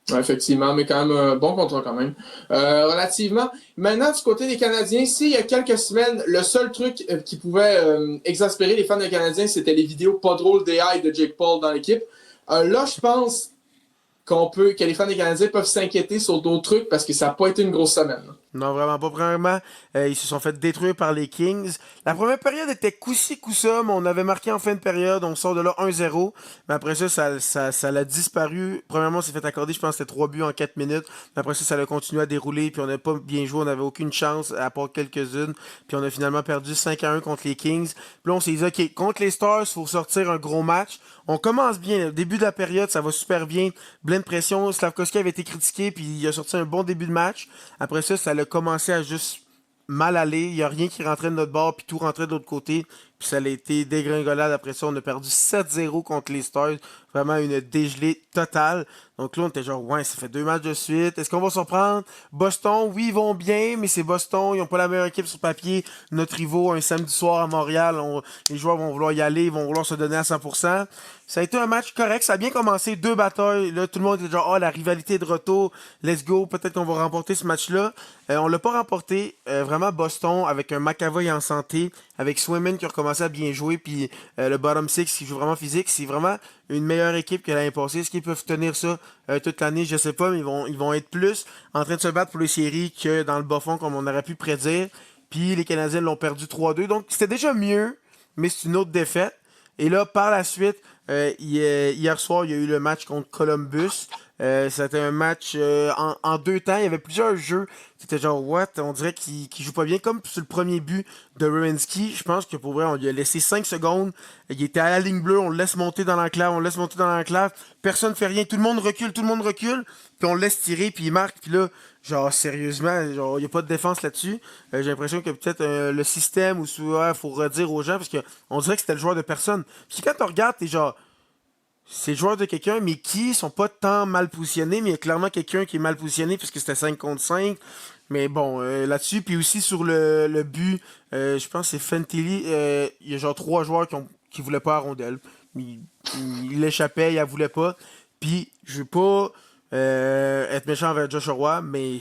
Ouais, effectivement, mais quand même un bon contrat quand même. Relativement. Maintenant, du côté des Canadiens, il y a quelques semaines, le seul truc qui pouvait exaspérer les fans des Canadiens, c'était les vidéos pas drôles d'AI de Jake Paul dans l'équipe. Là, je pense que les fans des Canadiens peuvent s'inquiéter sur d'autres trucs parce que ça n'a pas été une grosse semaine. Non, vraiment pas. Premièrement, ils se sont fait détruire par les Kings. La première période était coup-ci, coup-ça, mais on avait marqué en fin de période. On sort de là 1-0. Mais après ça l'a disparu. Premièrement, on s'est fait accorder, je pense, c'était 3 buts en 4 minutes. Mais après ça l'a continué à dérouler. Puis on n'a pas bien joué. On n'avait aucune chance, à part quelques-unes. Puis on a finalement perdu 5-1 contre les Kings. Puis là, on s'est dit, OK, contre les Stars, il faut sortir un gros match. On commence bien. Le début de la période, ça va super bien. Pleine pression. Slavkovski avait été critiqué, puis il a sorti un bon début de match. Après ça a commencé à juste mal aller. Il n'y a rien qui rentrait de notre bord, puis tout rentrait de l'autre côté. Puis ça a été dégringolade. Après ça, on a perdu 7-0 contre les Stars. Vraiment une dégelée totale. Donc là, on était genre, ouais, ça fait 2 matchs de suite. Est-ce qu'on va surprendre? Boston, oui, ils vont bien, mais c'est Boston. Ils n'ont pas la meilleure équipe sur papier. Notre rivaux, un samedi soir à Montréal, les joueurs vont vouloir y aller, ils vont vouloir se donner à 100%. Ça a été un match correct. Ça a bien commencé. 2 batailles. Là, tout le monde était genre, la rivalité est de retour. Let's go. Peut-être qu'on va remporter ce match-là. On l'a pas remporté. Vraiment, Boston, avec un McAvoy en santé, avec Swayman qui a recommencé à bien jouer, puis le bottom six qui joue vraiment physique, c'est vraiment une meilleure équipe que l'année passée. Est-ce qu'ils peuvent tenir ça toute l'année? Je sais pas, mais ils vont être plus en train de se battre pour les séries que dans le bas fond, comme on aurait pu prédire. Puis les Canadiens l'ont perdu 3-2. Donc c'était déjà mieux, mais c'est une autre défaite. Et là, par la suite, hier soir, il y a eu le match contre Columbus. C'était un match en 2 temps. Il y avait plusieurs jeux qui étaient genre, what? On dirait qu'il joue pas bien. Comme sur le premier but de Rowinski, je pense que pour vrai, on lui a laissé 5 secondes. Il était à la ligne bleue, on le laisse monter dans l'enclave. Personne ne fait rien. Tout le monde recule. Puis on le laisse tirer, puis il marque. Puis là, genre, sérieusement, genre, il n'y a pas de défense là-dessus. J'ai l'impression que peut-être le système, ou il faut redire aux gens, parce qu'on dirait que c'était le joueur de personne. Puis quand on regarde, t'es genre, c'est le joueur de quelqu'un, mais qui sont pas tant mal positionnés, mais il y a clairement quelqu'un qui est mal positionné, puisque c'était 5 contre 5. Mais bon, là-dessus, puis aussi sur le but, je pense que c'est Fantilli, il y a genre 3 joueurs qui voulaient pas la rondelle. Il l'échappait, il la voulait pas. Puis, je veux pas être méchant envers Joshua Roy, mais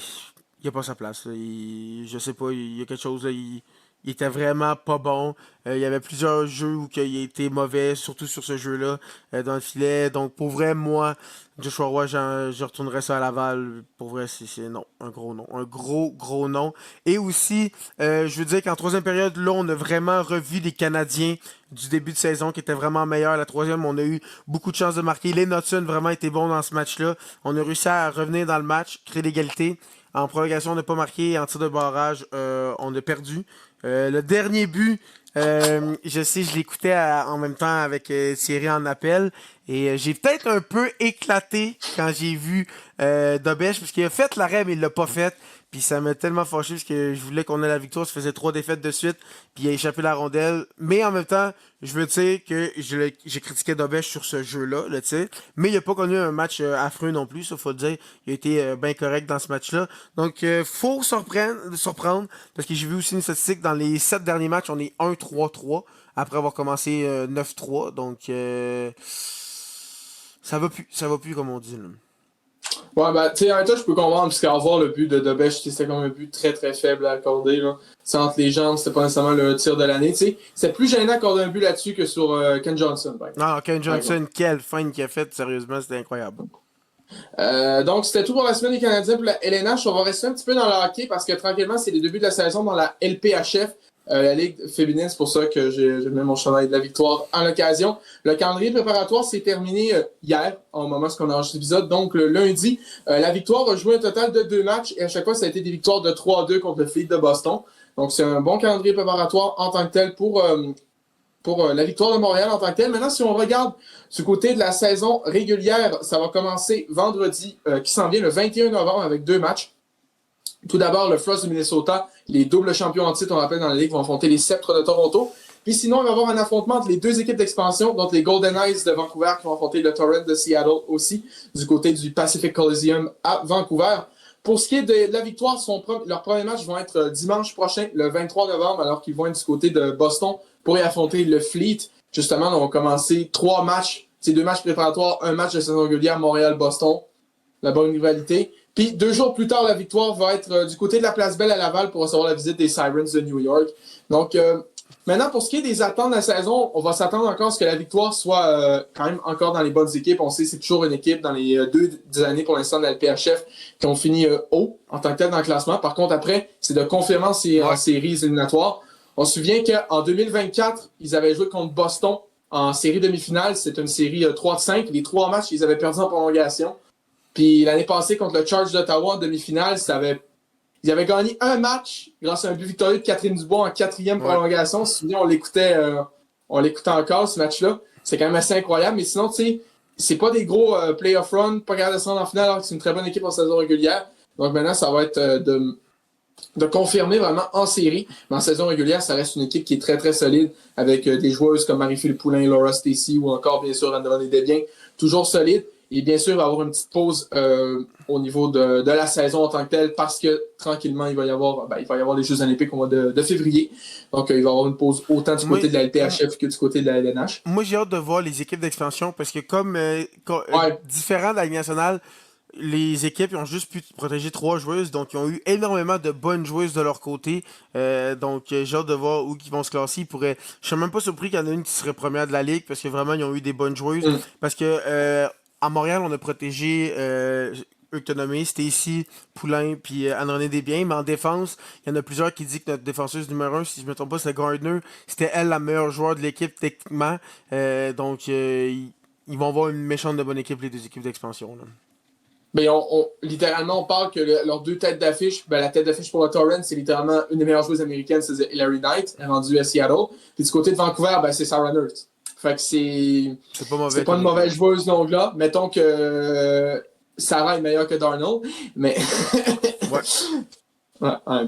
il a pas sa place. Je sais pas, il y a quelque chose, il était vraiment pas bon. Il y avait plusieurs jeux où il était mauvais, surtout sur ce jeu-là, dans le filet. Donc, pour vrai, moi, Joshua Roy, je retournerais ça à Laval. Pour vrai, c'est non. Un gros non. Un gros non. Et aussi, je veux dire qu'en troisième période, là, on a vraiment revu les Canadiens du début de saison qui étaient vraiment meilleurs. La troisième, on a eu beaucoup de chances de marquer. Les Knudsen vraiment été bons dans ce match-là. On a réussi à revenir dans le match, créer l'égalité. En prolongation, on n'a pas marqué. En tir de barrage, on a perdu. Le dernier but, je sais, je l'écoutais en même temps avec Thierry en appel. Et j'ai peut-être un peu éclaté quand j'ai vu Dobesch, parce qu'il a fait l'arrêt, mais il l'a pas fait. Puis ça m'a tellement fâché parce que je voulais qu'on ait la victoire. Ça faisait 3 défaites de suite. Puis il a échappé la rondelle. Mais en même temps, je veux dire que j'ai critiqué Dobesch sur ce jeu-là, là, tu sais. Mais il a pas connu un match affreux non plus, ça faut le dire. Il a été bien correct dans ce match-là. Donc, faut surprendre, parce que j'ai vu aussi une statistique, dans les 7 derniers matchs, on est 1-3-3, après avoir commencé 9-3. Donc, ça va plus comme on dit, là. Ouais, ben, tu sais, en même temps, je peux comprendre, parce qu'en voir le but de Dobesch, c'était comme un but très très faible à accorder, là. C'est entre les jambes, c'était pas nécessairement le tir de l'année, tu sais. C'est plus gênant d'accorder un but là-dessus que sur Ken Johnson, par exemple. Non, Ken Johnson, quelle fin qu'il a faite, sérieusement, c'était incroyable. Donc, c'était tout pour la semaine des Canadiens pour la LNH. On va rester un petit peu dans le hockey parce que tranquillement, c'est les débuts de la saison dans la LPHF, la Ligue féminine. C'est pour ça que j'ai mis mon chandail de la victoire en l'occasion. Le calendrier préparatoire s'est terminé hier, au moment où on a enregistré l'épisode. Donc, le lundi, la victoire a joué un total de 2 matchs et à chaque fois, ça a été des victoires de 3-2 contre le Fleet de Boston. Donc, c'est un bon calendrier préparatoire en tant que tel pour la victoire de Montréal en tant que telle. Maintenant, si on regarde du côté de la saison régulière, ça va commencer vendredi, qui s'en vient le 21 novembre avec 2 matchs. Tout d'abord, le Frost du Minnesota, les doubles champions en titre, on rappelle dans la Ligue, vont affronter les Sceptres de Toronto. Puis sinon, il va y avoir un affrontement entre les 2 équipes d'expansion, donc les Golden Knights de Vancouver qui vont affronter le Torrent de Seattle aussi, du côté du Pacific Coliseum à Vancouver. Pour ce qui est de la victoire, leurs premiers matchs vont être dimanche prochain, le 23 novembre, alors qu'ils vont être du côté de Boston pour y affronter le Fleet. Justement, on va commencer 3 matchs, c'est 2 matchs préparatoires, un match de saison régulière, Montréal-Boston, la bonne rivalité. Puis 2 jours plus tard, la victoire va être du côté de la Place Belle à Laval pour recevoir la visite des Sirens de New York. Donc, maintenant, pour ce qui est des attentes de la saison, on va s'attendre encore à ce que la victoire soit quand même encore dans les bonnes équipes. On sait que c'est toujours une équipe dans les 2 années pour l'instant de la LPHF qui ont fini haut en tant que tel dans le classement. Par contre, après, c'est de confirmer en séries éliminatoires. On se souvient qu'en 2024, ils avaient joué contre Boston en série demi-finale. C'était une série 3-5. Les 3 matchs, ils avaient perdu en prolongation. Puis l'année passée, contre le Charge d'Ottawa en demi-finale, ils avaient gagné un match grâce à un but victorieux de Catherine Dubois en 4e prolongation. Si vous vous souvenez, on l'écoutait encore, ce match-là. C'est quand même assez incroyable. Mais sinon, tu sais, c'est pas des gros playoff runs, pas capable de se rendre en finale alors que c'est une très bonne équipe en saison régulière. Donc maintenant, ça va être de confirmer vraiment en série. Mais en saison régulière, ça reste une équipe qui est très, très solide avec des joueuses comme Marie-Philippe Poulin, Laura Stacey ou encore, bien sûr, André Desbiens. Toujours solide. Et bien sûr, il va y avoir une petite pause au niveau de la saison en tant que telle parce que tranquillement, il va y avoir les Jeux olympiques au mois de février. Donc, il va y avoir une pause autant du côté de la LPHF que du côté de la LNH. Moi, j'ai hâte de voir les équipes d'expansion parce que comme différent de la Ligue nationale, les équipes ont juste pu protéger 3 joueuses, donc ils ont eu énormément de bonnes joueuses de leur côté. Donc j'ai hâte de voir où ils vont se classer. Je suis même pas surpris qu'il y en a une qui serait première de la Ligue parce que vraiment ils ont eu des bonnes joueuses. Parce que à Montréal, on a protégé Euctonomie, Stacey, Poulain, puis Anne-Renée Desbiens, mais en défense, il y en a plusieurs qui disent que notre défenseuse numéro 1, si je ne me trompe pas, c'est Gardner. C'était elle la meilleure joueur de l'équipe techniquement. Donc ils vont avoir une méchante de bonne équipe, les 2 équipes d'expansion, là. Ben, littéralement, on parle que leurs 2 têtes d'affiche, la tête d'affiche pour le Torrent, c'est littéralement une des meilleures joueuses américaines, c'est Hilary Knight, elle est rendue à Seattle. Puis du côté de Vancouver, c'est Sarah Nurse. Fait que c'est pas une mauvaise joueuse longue là. Mettons que Sarah est meilleure que Darnold, mais. Ouais.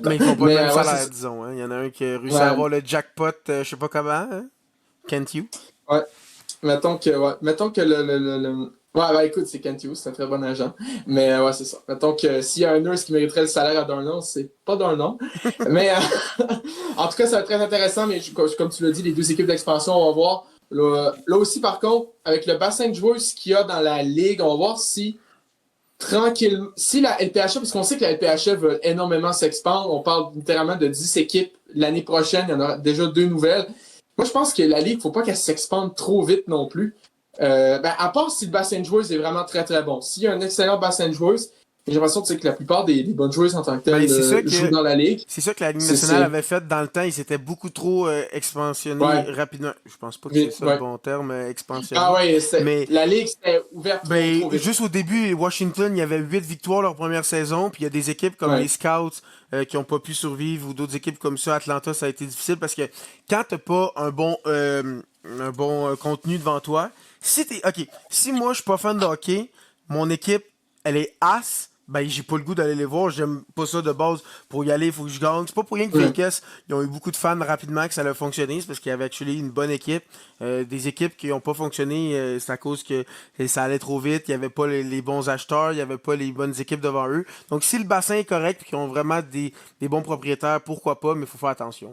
Mais ils font pas le même salaire, disons. Hein. Il y en a un qui a réussi à avoir le jackpot, je sais pas comment. Hein? Kent Hughes. Ouais. Mettons que le écoute, c'est Kent Hughes, c'est un très bon agent. Mais c'est ça. Mettons que s'il y a un nurse qui mériterait le salaire à Darnold, c'est pas Darnold. Mais en tout cas, ça va être très intéressant. Mais comme tu l'as dit, les 2 équipes d'expansion, on va voir. Là aussi, par contre, avec le bassin de joueuses qu'il y a dans la Ligue, on va voir si la LPHF, parce qu'on sait que la LPHF veut énormément s'expandre, on parle littéralement de 10 équipes l'année prochaine, il y en aura déjà 2 nouvelles. Moi, je pense que la Ligue, il ne faut pas qu'elle s'expande trop vite non plus. À part si le bassin de joueuses est vraiment très, très bon. S'il y a un excellent bassin de joueuses, j'ai l'impression que la plupart des bonnes joueuses en tant que Ben, telles jouent dans la Ligue. c'est ça que la Ligue nationale avait fait dans le temps. Ils s'étaient beaucoup trop expansionnés Ouais, rapidement. Je pense pas que c'est vite, ça le ouais. bon terme, Ah expansionné. ouais, Mais la Ligue s'était ouverte trop, ben, trop vite. juste au début, Washington, il y avait 8 victoires leur première saison. Puis il y a des équipes comme les Ouais. Scouts qui ont pas pu survivre ou d'autres équipes comme ça. Atlanta, ça a été difficile parce que quand t'as pas un bon contenu devant toi, ok, si moi je suis pas fan de hockey, mon équipe, elle est as. Ben, j'ai pas le goût d'aller les voir. J'aime pas ça de base. Pour y aller, il faut que je gagne. C'est pas pour rien que Ouais. Vegas, ils ont eu beaucoup de fans rapidement que ça a fonctionné. C'est parce qu'il y avait actually une bonne équipe. Des équipes qui ont pas fonctionné, c'est à cause que ça allait trop vite. Il y avait pas les bons acheteurs. Il y avait pas les bonnes équipes devant eux. Donc, si le bassin est correct et qu'ils ont vraiment des bons propriétaires, pourquoi pas, mais il faut faire attention.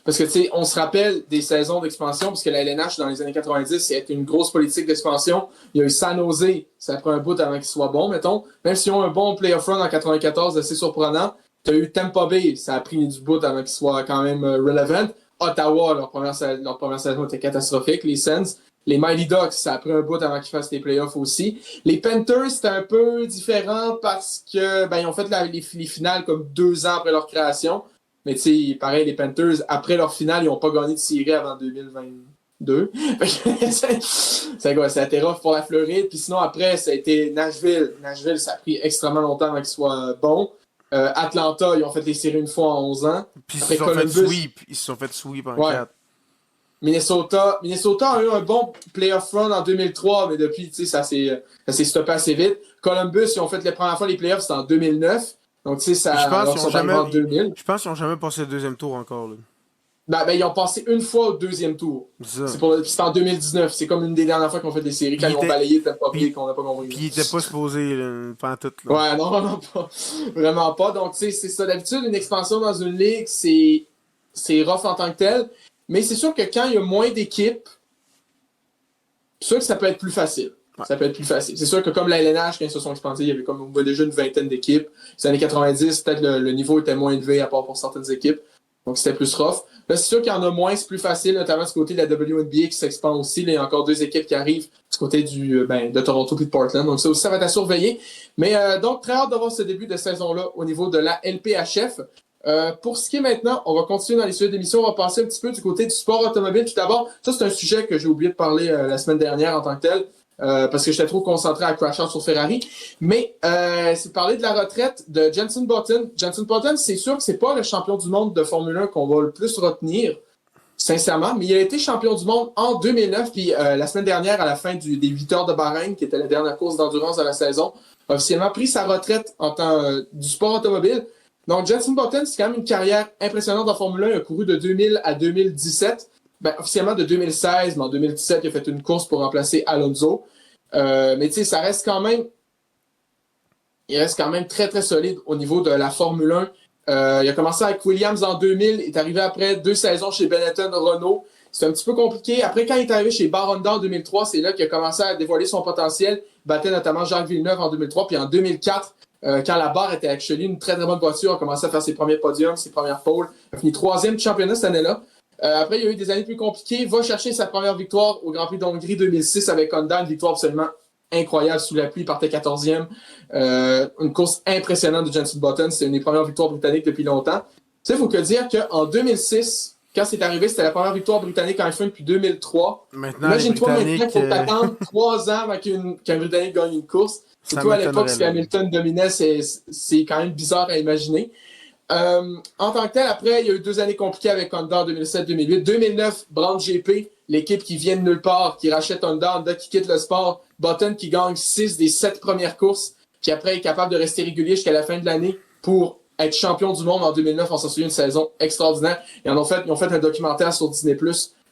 Parce que, tu sais, on se rappelle des saisons d'expansion, parce que la LNH, dans les années 90, c'était une grosse politique d'expansion. Il y a eu San Jose, ça a pris un bout avant qu'il soit bon, mettons. Même s'ils ont un bon playoff run en 94, assez surprenant. Tu as eu Tampa Bay, ça a pris du bout avant qu'il soit quand même relevant. Ottawa, leur première saison était catastrophique. Les Sens. Les Mighty Ducks, ça a pris un bout avant qu'ils fassent les playoffs aussi. Les Panthers, c'était un peu différent parce que ils ont fait les finales comme 2 ans après leur création. Mais tu sais, pareil, les Panthers, après leur finale, ils n'ont pas gagné de série avant 2022. Ça a été rough pour la Floride. Puis sinon, après, ça a été Nashville. Nashville, ça a pris extrêmement longtemps avant qu'ils soient bons. Atlanta, ils ont fait les séries une fois en 11 ans. Puis Après Columbus. Ils se sont fait sweep en Ouais. 4. Minnesota a eu un bon playoff run en 2003, mais depuis, tu sais, ça s'est stoppé assez vite. Columbus, ils ont fait les premières fois les playoffs, c'était en 2009. Donc, tu sais, alors qu'ils sont arrivés en 2000. Je pense qu'ils ont jamais passé le deuxième tour encore. Là. Ils ont passé une fois au deuxième tour. C'est ça. C'était en 2019. C'est comme une des dernières fois qu'on fait des séries, quand ils ont balayé Tampa Bay qu'on n'a pas compris. Puis il était pas supposé, pantoute. Là. Ouais, non, pas. Vraiment pas. Donc, tu sais, c'est ça. D'habitude, une expansion dans une ligue, c'est rough en tant que tel. Mais c'est sûr que quand il y a moins d'équipes, c'est sûr que ça peut être plus facile. Ouais. Ça peut être plus facile. C'est sûr que comme la LNH, quand ils se sont expandés, il y avait comme déjà une vingtaine d'équipes. Les années 90, peut-être le niveau était moins élevé à part pour certaines équipes. Donc c'était plus rough. Là, c'est sûr qu'il y en a moins, c'est plus facile, notamment du côté de la WNBA qui s'expand aussi. Là, il y a encore 2 équipes qui arrivent du côté de Toronto et de Portland. Donc ça aussi, ça va être à surveiller. Mais donc, très hâte d'avoir ce début de saison-là au niveau de la LPHF. Pour ce qui est maintenant, on va continuer dans les sujets d'émission. On va passer un petit peu du côté du sport automobile. Tout d'abord, ça, c'est un sujet que j'ai oublié de parler la semaine dernière en tant que tel. Parce que j'étais trop concentré à crash out sur Ferrari. Mais c'est parler de la retraite de Jenson Button. Jenson Button, c'est sûr que c'est pas le champion du monde de Formule 1 qu'on va le plus retenir, sincèrement, mais il a été champion du monde en 2009. Puis la semaine dernière, à la fin des 8 heures de Bahreïn, qui était la dernière course d'endurance de la saison, a officiellement pris sa retraite en temps du sport automobile. Donc Jenson Button, c'est quand même une carrière impressionnante en Formule 1. Il a couru de 2000 à 2017. Officiellement de 2016, mais en 2017, il a fait une course pour remplacer Alonso. Mais tu sais, il reste quand même très, très solide au niveau de la Formule 1. Il a commencé avec Williams en 2000, il est arrivé après 2 saisons chez Benetton Renault. C'était un petit peu compliqué. Après, quand il est arrivé chez Honda en 2003, c'est là qu'il a commencé à dévoiler son potentiel. Il battait notamment Jacques Villeneuve en 2003, puis en 2004, quand la barre était actually une très, très bonne voiture, il a commencé à faire ses premiers podiums, ses premières poles. Il a fini 3e du championnat cette année-là. Après, il y a eu des années plus compliquées. Il va chercher sa première victoire au Grand Prix d'Hongrie 2006 avec Honda, une victoire absolument incroyable sous la pluie, il partait 14e. Une course impressionnante de Jenson Button. C'est une des premières victoires britanniques depuis longtemps. Tu sais, il faut que dire qu'en 2006, quand c'est arrivé, c'était la première victoire britannique en F1 depuis 2003. Maintenant, imagine-toi maintenant qu'il faut t'attendre 3 ans avant qu'un Britannique gagne une course. C'est toi à l'époque, si Hamilton dominait, c'est quand même bizarre à imaginer. En tant que tel, après, il y a eu 2 années compliquées avec Honda en 2007-2008. 2009, Brown GP, l'équipe qui vient de nulle part, qui rachète Honda, Honda qui quitte le sport, Button qui gagne 6 des 7 premières courses, qui après est capable de rester régulier jusqu'à la fin de l'année pour être champion du monde en 2009. On s'en souvient, une saison extraordinaire. Ils ont fait un documentaire sur Disney+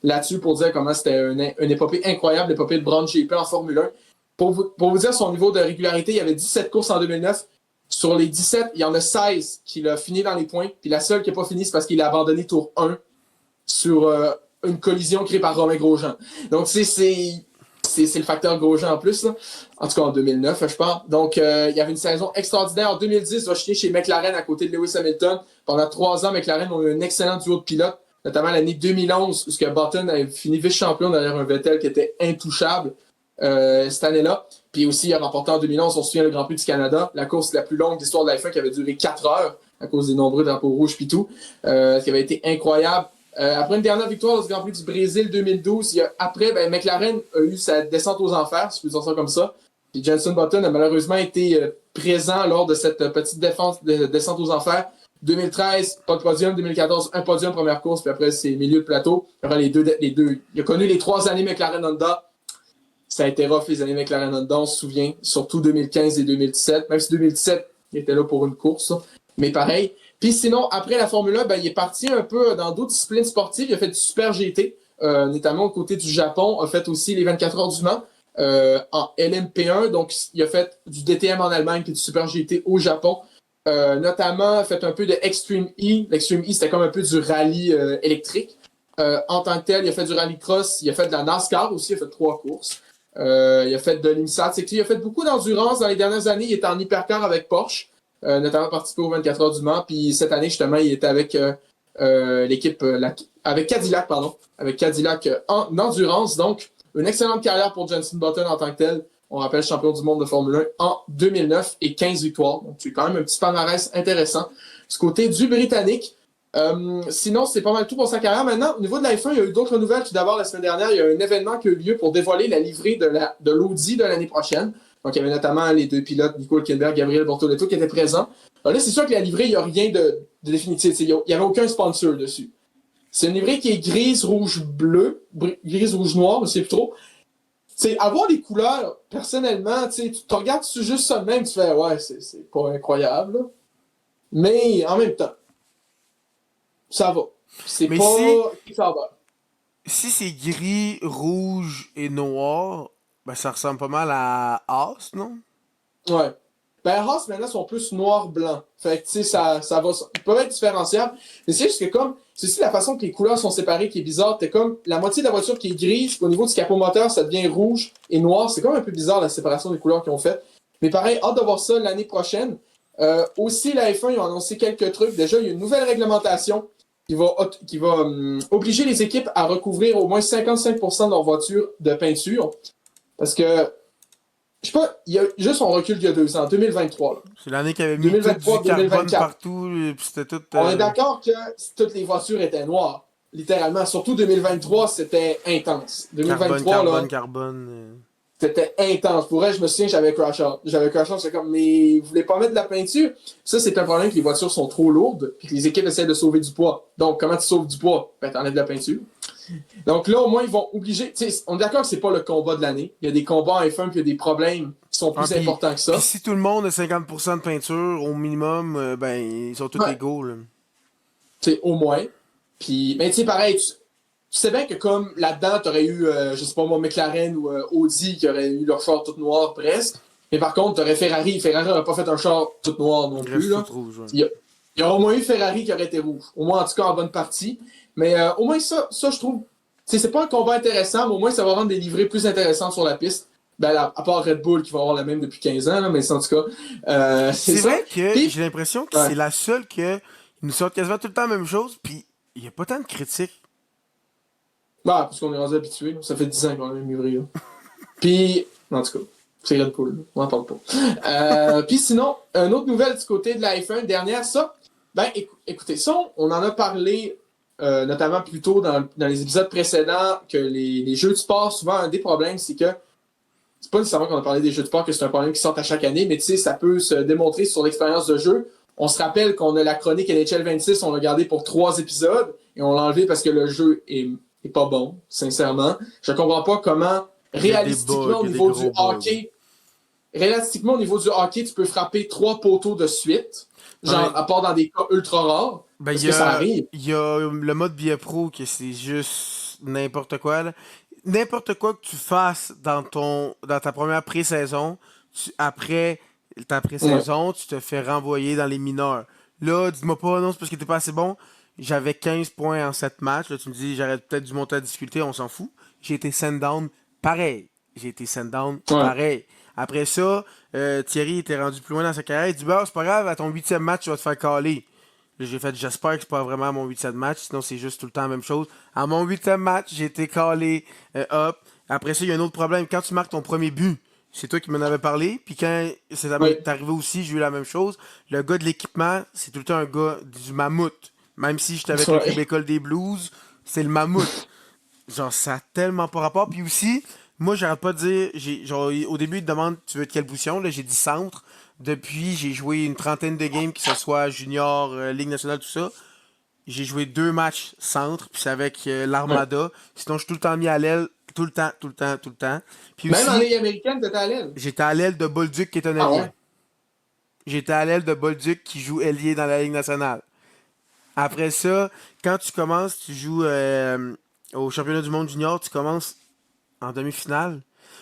là-dessus pour dire comment c'était une épopée incroyable, l'épopée de Brown GP en Formule 1. Pour vous dire son niveau de régularité, il y avait 17 courses en 2009. Sur les 17, il y en a 16 qui l'a fini dans les points. Puis la seule qui n'a pas fini, c'est parce qu'il a abandonné tour 1 sur une collision créée par Romain Grosjean. Donc, c'est le facteur Grosjean en plus. Là. En tout cas, en 2009, je pense. Donc, il y avait une saison extraordinaire. En 2010, il va chiner chez McLaren à côté de Lewis Hamilton. Pendant 3 ans, McLaren ont eu un excellent duo de pilotes, notamment l'année 2011, où Button avait fini vice-champion derrière un Vettel qui était intouchable. cette année-là. Puis aussi, il a remporté en 2011, on se souvient, le Grand Prix du Canada, la course la plus longue d'histoire de la F1 qui avait duré 4 heures à cause des nombreux drapeaux rouges puis tout, qui avait été incroyable. Après une dernière victoire au Grand Prix du Brésil 2012, après, McLaren a eu sa descente aux enfers, si je peux dire ça comme ça. Puis Jenson Button a malheureusement été présent lors de cette petite descente aux enfers. 2013, pas de podium. 2014, un podium, première course, puis après, c'est milieu de plateau. Après, les deux, il a connu les 3 années McLaren Honda. Ça a été rough, les années McLaren Honda, on se souvient. Surtout 2015 et 2017. Même si 2017, il était là pour une course. Mais pareil. Puis sinon, après la Formule 1, il est parti un peu dans d'autres disciplines sportives. Il a fait du Super GT, notamment au côté du Japon. Il a fait aussi les 24 heures du Mans en LMP1. Donc, il a fait du DTM en Allemagne puis du Super GT au Japon. Notamment, il a fait un peu de Extreme E. L'Extreme E, c'était comme un peu du rallye électrique. En tant que tel, il a fait du rallycross. Il a fait de la NASCAR aussi. Il a fait 3 courses. Il a fait de l'IMSA. Il a fait beaucoup d'endurance dans les dernières années. Il était en hypercar avec Porsche. Notamment participé aux 24 heures du Mans. Puis cette année, justement, il était avec l'équipe, avec Cadillac, pardon. Avec Cadillac en endurance. Donc, une excellente carrière pour Jenson Button en tant que tel. On rappelle champion du monde de Formule 1 en 2009 et 15 victoires. Donc, c'est quand même un petit palmarès intéressant. Du côté du Britannique, sinon, c'est pas mal tout pour sa carrière. Maintenant, au niveau de la F1, il y a eu d'autres nouvelles. Tout d'abord, la semaine dernière, il y a un événement qui a eu lieu pour dévoiler la livrée de l'Audi de l'année prochaine. Donc, il y avait notamment les 2 pilotes, Nico Hülkenberg, Gabriel Bortoleto, qui étaient présents. Alors là, c'est sûr que la livrée, il n'y a rien de définitif. Il n'y avait aucun sponsor dessus. C'est une livrée qui est grise, rouge, bleu, grise, rouge, noir, je ne sais plus trop. T'sais, avoir des couleurs, personnellement, tu te regardes juste ça de même, tu fais ouais, c'est pas incroyable. Là. Mais en même temps, ça va. C'est Mais pas. Ça va. si c'est gris, rouge et noir, ça ressemble pas mal à As, non? Ouais. Haas, maintenant, sont plus noir-blanc. Fait que, tu sais, ça va. Ils peuvent être différenciables. Mais c'est juste que, comme. C'est aussi la façon que les couleurs sont séparées qui est bizarre. T'es comme. La moitié de la voiture qui est grise, au niveau du capot moteur, ça devient rouge et noir. C'est comme un peu bizarre, la séparation des couleurs qu'ils ont fait. Mais pareil, hâte de voir ça l'année prochaine. Aussi, la F1, ils ont annoncé quelques trucs. Déjà, il y a une nouvelle réglementation qui va obliger les équipes à recouvrir au moins 55% de leur voiture de peinture. Parce que. Je sais pas, il y a juste on recule il y a 2 ans, 2023. Là. C'est l'année qui avait mis 2023, tout du carbone 2024. partout, puis c'était tout... On est d'accord que toutes les voitures étaient noires, littéralement. Surtout 2023, c'était intense. 2023, carbone. c'était intense. Pour elle, je me souviens, j'avais crash out. J'étais comme, mais vous voulez pas mettre de la peinture? Ça, c'est un problème que les voitures sont trop lourdes, puis que les équipes essaient de sauver du poids. Donc, comment tu sauves du poids? T'enlèves de la peinture. Donc là, au moins, ils vont obliger. On est d'accord que c'est pas le combat de l'année. Il y a des combats en F1 puis il y a des problèmes qui sont plus importants que ça. Puis si tout le monde a 50% de peinture, au minimum, ils sont tous égaux. Là. Au moins. Puis, mais tu sais, pareil, tu sais bien que comme là-dedans, t'aurais eu, je sais pas moi, McLaren ou Audi qui auraient eu leur char tout noir presque. Mais par contre, t'aurais Ferrari. Ferrari n'aurait pas fait un char tout noir non plus. Là. Rouge, ouais. Il y aurait au moins eu Ferrari qui aurait été rouge. Au moins, en tout cas, en bonne partie. Mais au moins, ça je trouve. C'est pas un combat intéressant, mais au moins, ça va rendre des livrées plus intéressantes sur la piste. À part Red Bull qui va avoir la même depuis 15 ans, là, mais en tout cas, c'est ça. Vrai que j'ai l'impression que c'est la seule que ils nous sortent quasiment tout le temps la même chose, puis il n'y a pas tant de critiques. Parce qu'on est rendu habitué. Ça fait 10 ans qu'on a la même livrée. Puis, en tout cas, c'est Red Bull. On n'en parle pas. Puis sinon, une autre nouvelle du côté de la F1, dernière, ça. Écoutez, ça, on en a parlé notamment plus tôt dans les épisodes précédents que les jeux de sport, souvent, un des problèmes, c'est que c'est pas nécessairement qu'on a parlé des jeux de sport que c'est un problème qui sort à chaque année, mais tu sais, ça peut se démontrer sur l'expérience de jeu. On se rappelle qu'on a la chronique NHL 26, on l'a gardé pour 3 épisodes et on l'a enlevé parce que le jeu est pas bon, sincèrement. Je comprends pas comment, réalistiquement, au niveau du hockey, tu peux frapper 3 poteaux de suite. Genre, à part dans des cas ultra rares. Parce que ça arrive. Il y a le mode Via Pro que c'est juste n'importe quoi. Là. N'importe quoi que tu fasses dans ta première pré-saison, après ta pré-saison, tu te fais renvoyer dans les mineurs. Là, dis-moi pas, non, c'est parce que t'es pas assez bon. J'avais 15 points en 7 matchs. Là, tu me dis, j'aurais peut-être dû monter à difficulté, on s'en fout. J'ai été send down pareil. Pareil. Après ça, Thierry était rendu plus loin dans sa carrière. Il dit, c'est pas grave, à ton 8e match, tu vas te faire caler. Là, j'ai fait, j'espère que c'est pas vraiment mon 8e match, sinon c'est juste tout le temps la même chose. À mon 8e match, j'ai été calé up. Après ça, il y a un autre problème. Quand tu marques ton premier but, c'est toi qui m'en avais parlé. Puis quand c'est Oui. arrivé aussi, j'ai eu la même chose. Le gars de l'équipement, c'est tout le temps un gars du mammouth. Même si j'étais avec le club Ouais. école des Blues, c'est le mammouth. Genre, ça a tellement pas rapport. Puis aussi, moi, j'arrête pas de dire. Genre, au début, il te demande tu veux de quelle position. Là, j'ai dit centre. Depuis, j'ai joué une trentaine de games, que ce soit junior, Ligue nationale, tout ça. J'ai joué 2 matchs centre, puis c'est avec Ouais. l'Armada. Sinon, je suis tout le temps mis à l'aile, tout le temps, tout le temps, tout le temps. Puis Même en aussi, Ligue américaine, t'étais à l'aile. j'étais à l'aile de Bolduc qui est un Ah allié. ouais? J'étais à l'aile de Bolduc qui joue ailier dans la Ligue nationale. Après ça, quand tu commences, tu joues au championnat du monde junior, tu commences en demi-finale.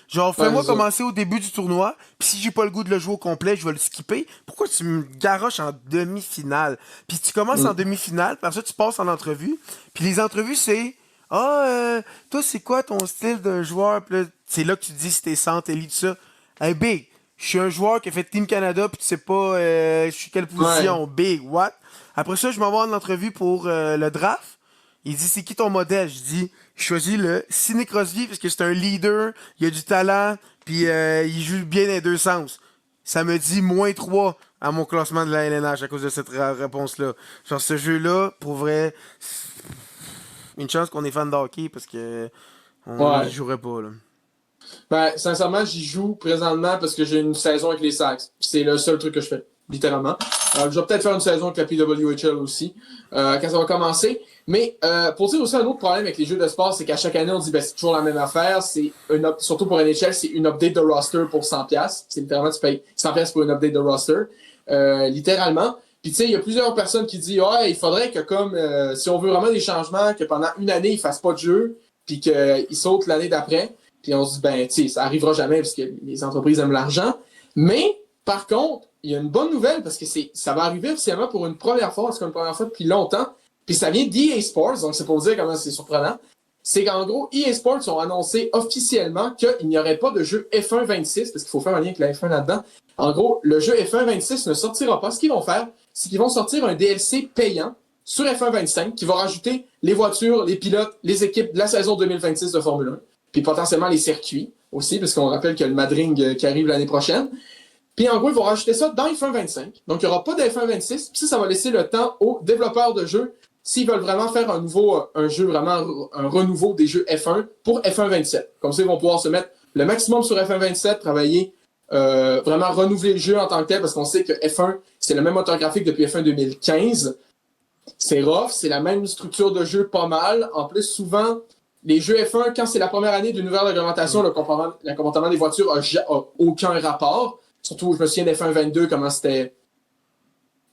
Genre, Ouais, fais-moi c'est ça. commencer au début du tournoi, puis si j'ai pas le goût de le jouer au complet, je vais le skipper. Pourquoi tu me garoches en demi-finale? Puis tu commences en Mm. demi-finale, puis après ça, tu passes en entrevue. Puis les entrevues, c'est Ah, toi, c'est quoi ton style d'un joueur? Puis là, c'est là que tu te dis si t'es centre, élite, tout ça. Hey, Big, je suis un joueur qui a fait Team Canada, puis tu sais pas, je suis quelle Ouais. position. Big, what? Après ça, je m'en vais en entrevue pour le draft. Il dit c'est qui ton modèle? Je dis je choisis le Sidney Crosby parce que c'est un leader, il a du talent, puis il joue bien dans les deux sens. Ça me dit -3 à mon classement de la LNH à cause de cette réponse-là. Genre ce jeu-là, pour vrai, une chance qu'on est fan de hockey parce que on y Ouais. jouerait pas là. Ben, sincèrement, j'y joue présentement parce que j'ai une saison avec les Sags. C'est le seul truc que je fais, littéralement. Je vais peut-être faire une saison avec la PWHL aussi, quand ça va commencer. Mais pour dire aussi un autre problème avec les jeux de sport, c'est qu'à chaque année, on dit ben, c'est toujours la même affaire. Surtout pour NHL, c'est une update de roster pour 100$. C'est littéralement, tu payes 100$ pour une update de roster. Littéralement. Puis tu sais, il y a plusieurs personnes qui disent ah, il faudrait que comme si on veut vraiment des changements, que pendant une année, ils fassent pas de jeu, puis qu'ils sautent l'année d'après. Puis on se dit, ben, tu sais, ça arrivera jamais parce que les entreprises aiment l'argent. Mais, par contre, il y a une bonne nouvelle parce que ça va arriver officiellement pour une première fois, c'est une première fois depuis longtemps. Puis ça vient d'EA Sports, donc c'est pour vous dire comment c'est surprenant. C'est qu'en gros, EA Sports ont annoncé officiellement qu'il n'y aurait pas de jeu F1 26, parce qu'il faut faire un lien avec la F1 là-dedans. En gros, le jeu F1 26 ne sortira pas. Ce qu'ils vont faire, c'est qu'ils vont sortir un DLC payant sur F1 25 qui va rajouter les voitures, les pilotes, les équipes de la saison 2026 de Formule 1 puis potentiellement les circuits aussi, parce qu'on rappelle qu'il y a le Madring qui arrive l'année prochaine. Puis en gros, ils vont rajouter ça dans F1 25. Donc il n'y aura pas de F1 26. Puis ça va laisser le temps aux développeurs de jeux, s'ils veulent vraiment faire un jeu, vraiment un renouveau des jeux F1 pour F1 27. Comme ça, ils vont pouvoir se mettre le maximum sur F1 27, travailler, vraiment renouveler le jeu en tant que tel, parce qu'on sait que F1, c'est le même moteur graphique depuis F1 2015. C'est rough, c'est la même structure de jeu pas mal. En plus, souvent, les jeux F1, quand c'est la première année d'une nouvelle réglementation, Mm. le comportement des voitures a aucun rapport. Surtout, je me souviens d'F1 22, comment c'était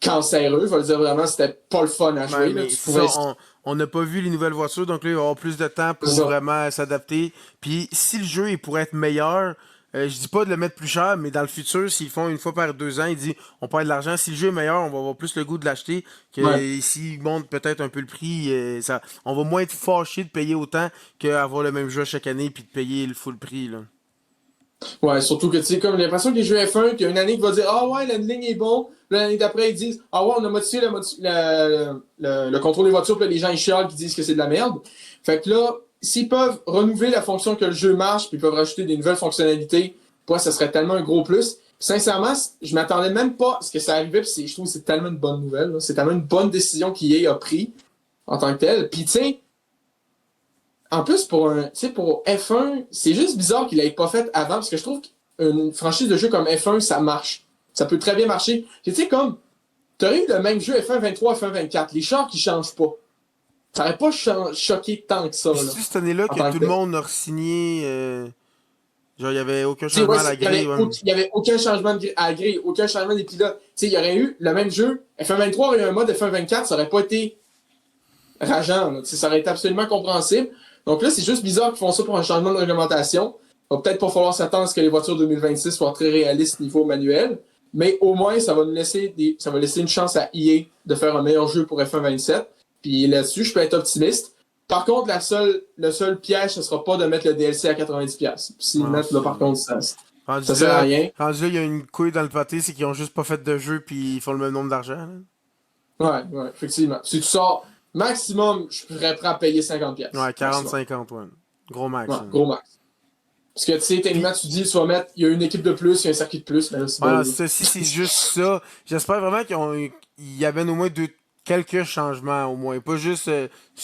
cancéreux. Je vais le dire vraiment, c'était pas le fun à Ouais, jouer. Là. mais Tu c'est pouvais... ça, on n'a pas vu les nouvelles voitures, donc là, il va y avoir plus de temps C'est pour ça. vraiment s'adapter. Puis si le jeu il pourrait être meilleur, je dis pas de le mettre plus cher, mais dans le futur, s'ils font une fois par 2 ans, ils disent on perd de l'argent. Si le jeu est meilleur, on va avoir plus le goût de l'acheter. Ouais. Que s'ils montent peut-être un peu le prix, on va moins être fâché de payer autant qu'avoir le même jeu chaque année puis de payer le full prix. Là. Ouais, surtout que tu sais, comme l'impression que les jeux F1, qu'il y a une année qui va dire ah ouais, la ligne est bon. L'année d'après, ils disent ah ouais, on a modifié le contrôle des voitures, puis là, les gens ils chialent qui disent que c'est de la merde. Fait que là, s'ils peuvent renouveler la fonction que le jeu marche, puis ils peuvent rajouter des nouvelles fonctionnalités, pour moi, ça serait tellement un gros plus. Puis, sincèrement, je m'attendais même pas à ce que ça arrivait, puis je trouve que c'est tellement une bonne nouvelle. Là. C'est tellement une bonne décision qu'EA a pris en tant que tel. Puis tu sais, en plus, pour F1, c'est juste bizarre qu'il l'ait pas fait avant, parce que je trouve qu'une franchise de jeu comme F1, ça marche. Ça peut très bien marcher. Tu sais, comme, t'aurais eu le même jeu F1 23, F1 24, les chars qui changent pas. Ça aurait pas choqué tant que ça, Puis là, c'est cette année-là en que tant tout que le tel. monde a signé. Genre, il n'y avait aucun Tu sais, changement ouais, à la grille. Ouais. il y avait aucun changement à grille, aucun changement des pilotes. Tu sais, il y aurait eu le même jeu. F1 23 aurait eu un mode F1 24, ça aurait pas été rageant, là. Tu sais, ça aurait été absolument compréhensible. Donc là, c'est juste bizarre qu'ils font ça pour un changement de réglementation. Il va peut-être pas falloir s'attendre à ce que les voitures 2026 soient très réalistes niveau manuel, mais au moins, ça va laisser une chance à EA de faire un meilleur jeu pour F1 27. Puis là-dessus, je peux être optimiste. Par contre, le seul piège, ce sera pas de mettre le DLC à 90$. S'ils le Non, mettent, là, par c'est. contre, ça sert à rien. Rendu là, il y a une couille dans le pâté, c'est qu'ils ont juste pas fait de jeu puis ils font le même nombre d'argent. Là. Ouais, ouais, effectivement. Si tu sors maximum, je serais prêt à payer 50$. Ouais, Maximum. 40-50, ouais. Gros max. Ouais, Là. gros max. Parce que, tu sais, techniquement, tu dis, tu vas mettre, il y a une équipe de plus, il y a un circuit de plus, mais là, c'est Voilà, pas... si c'est juste ça, j'espère vraiment qu'il y avait au moins quelques changements, au moins. Pas juste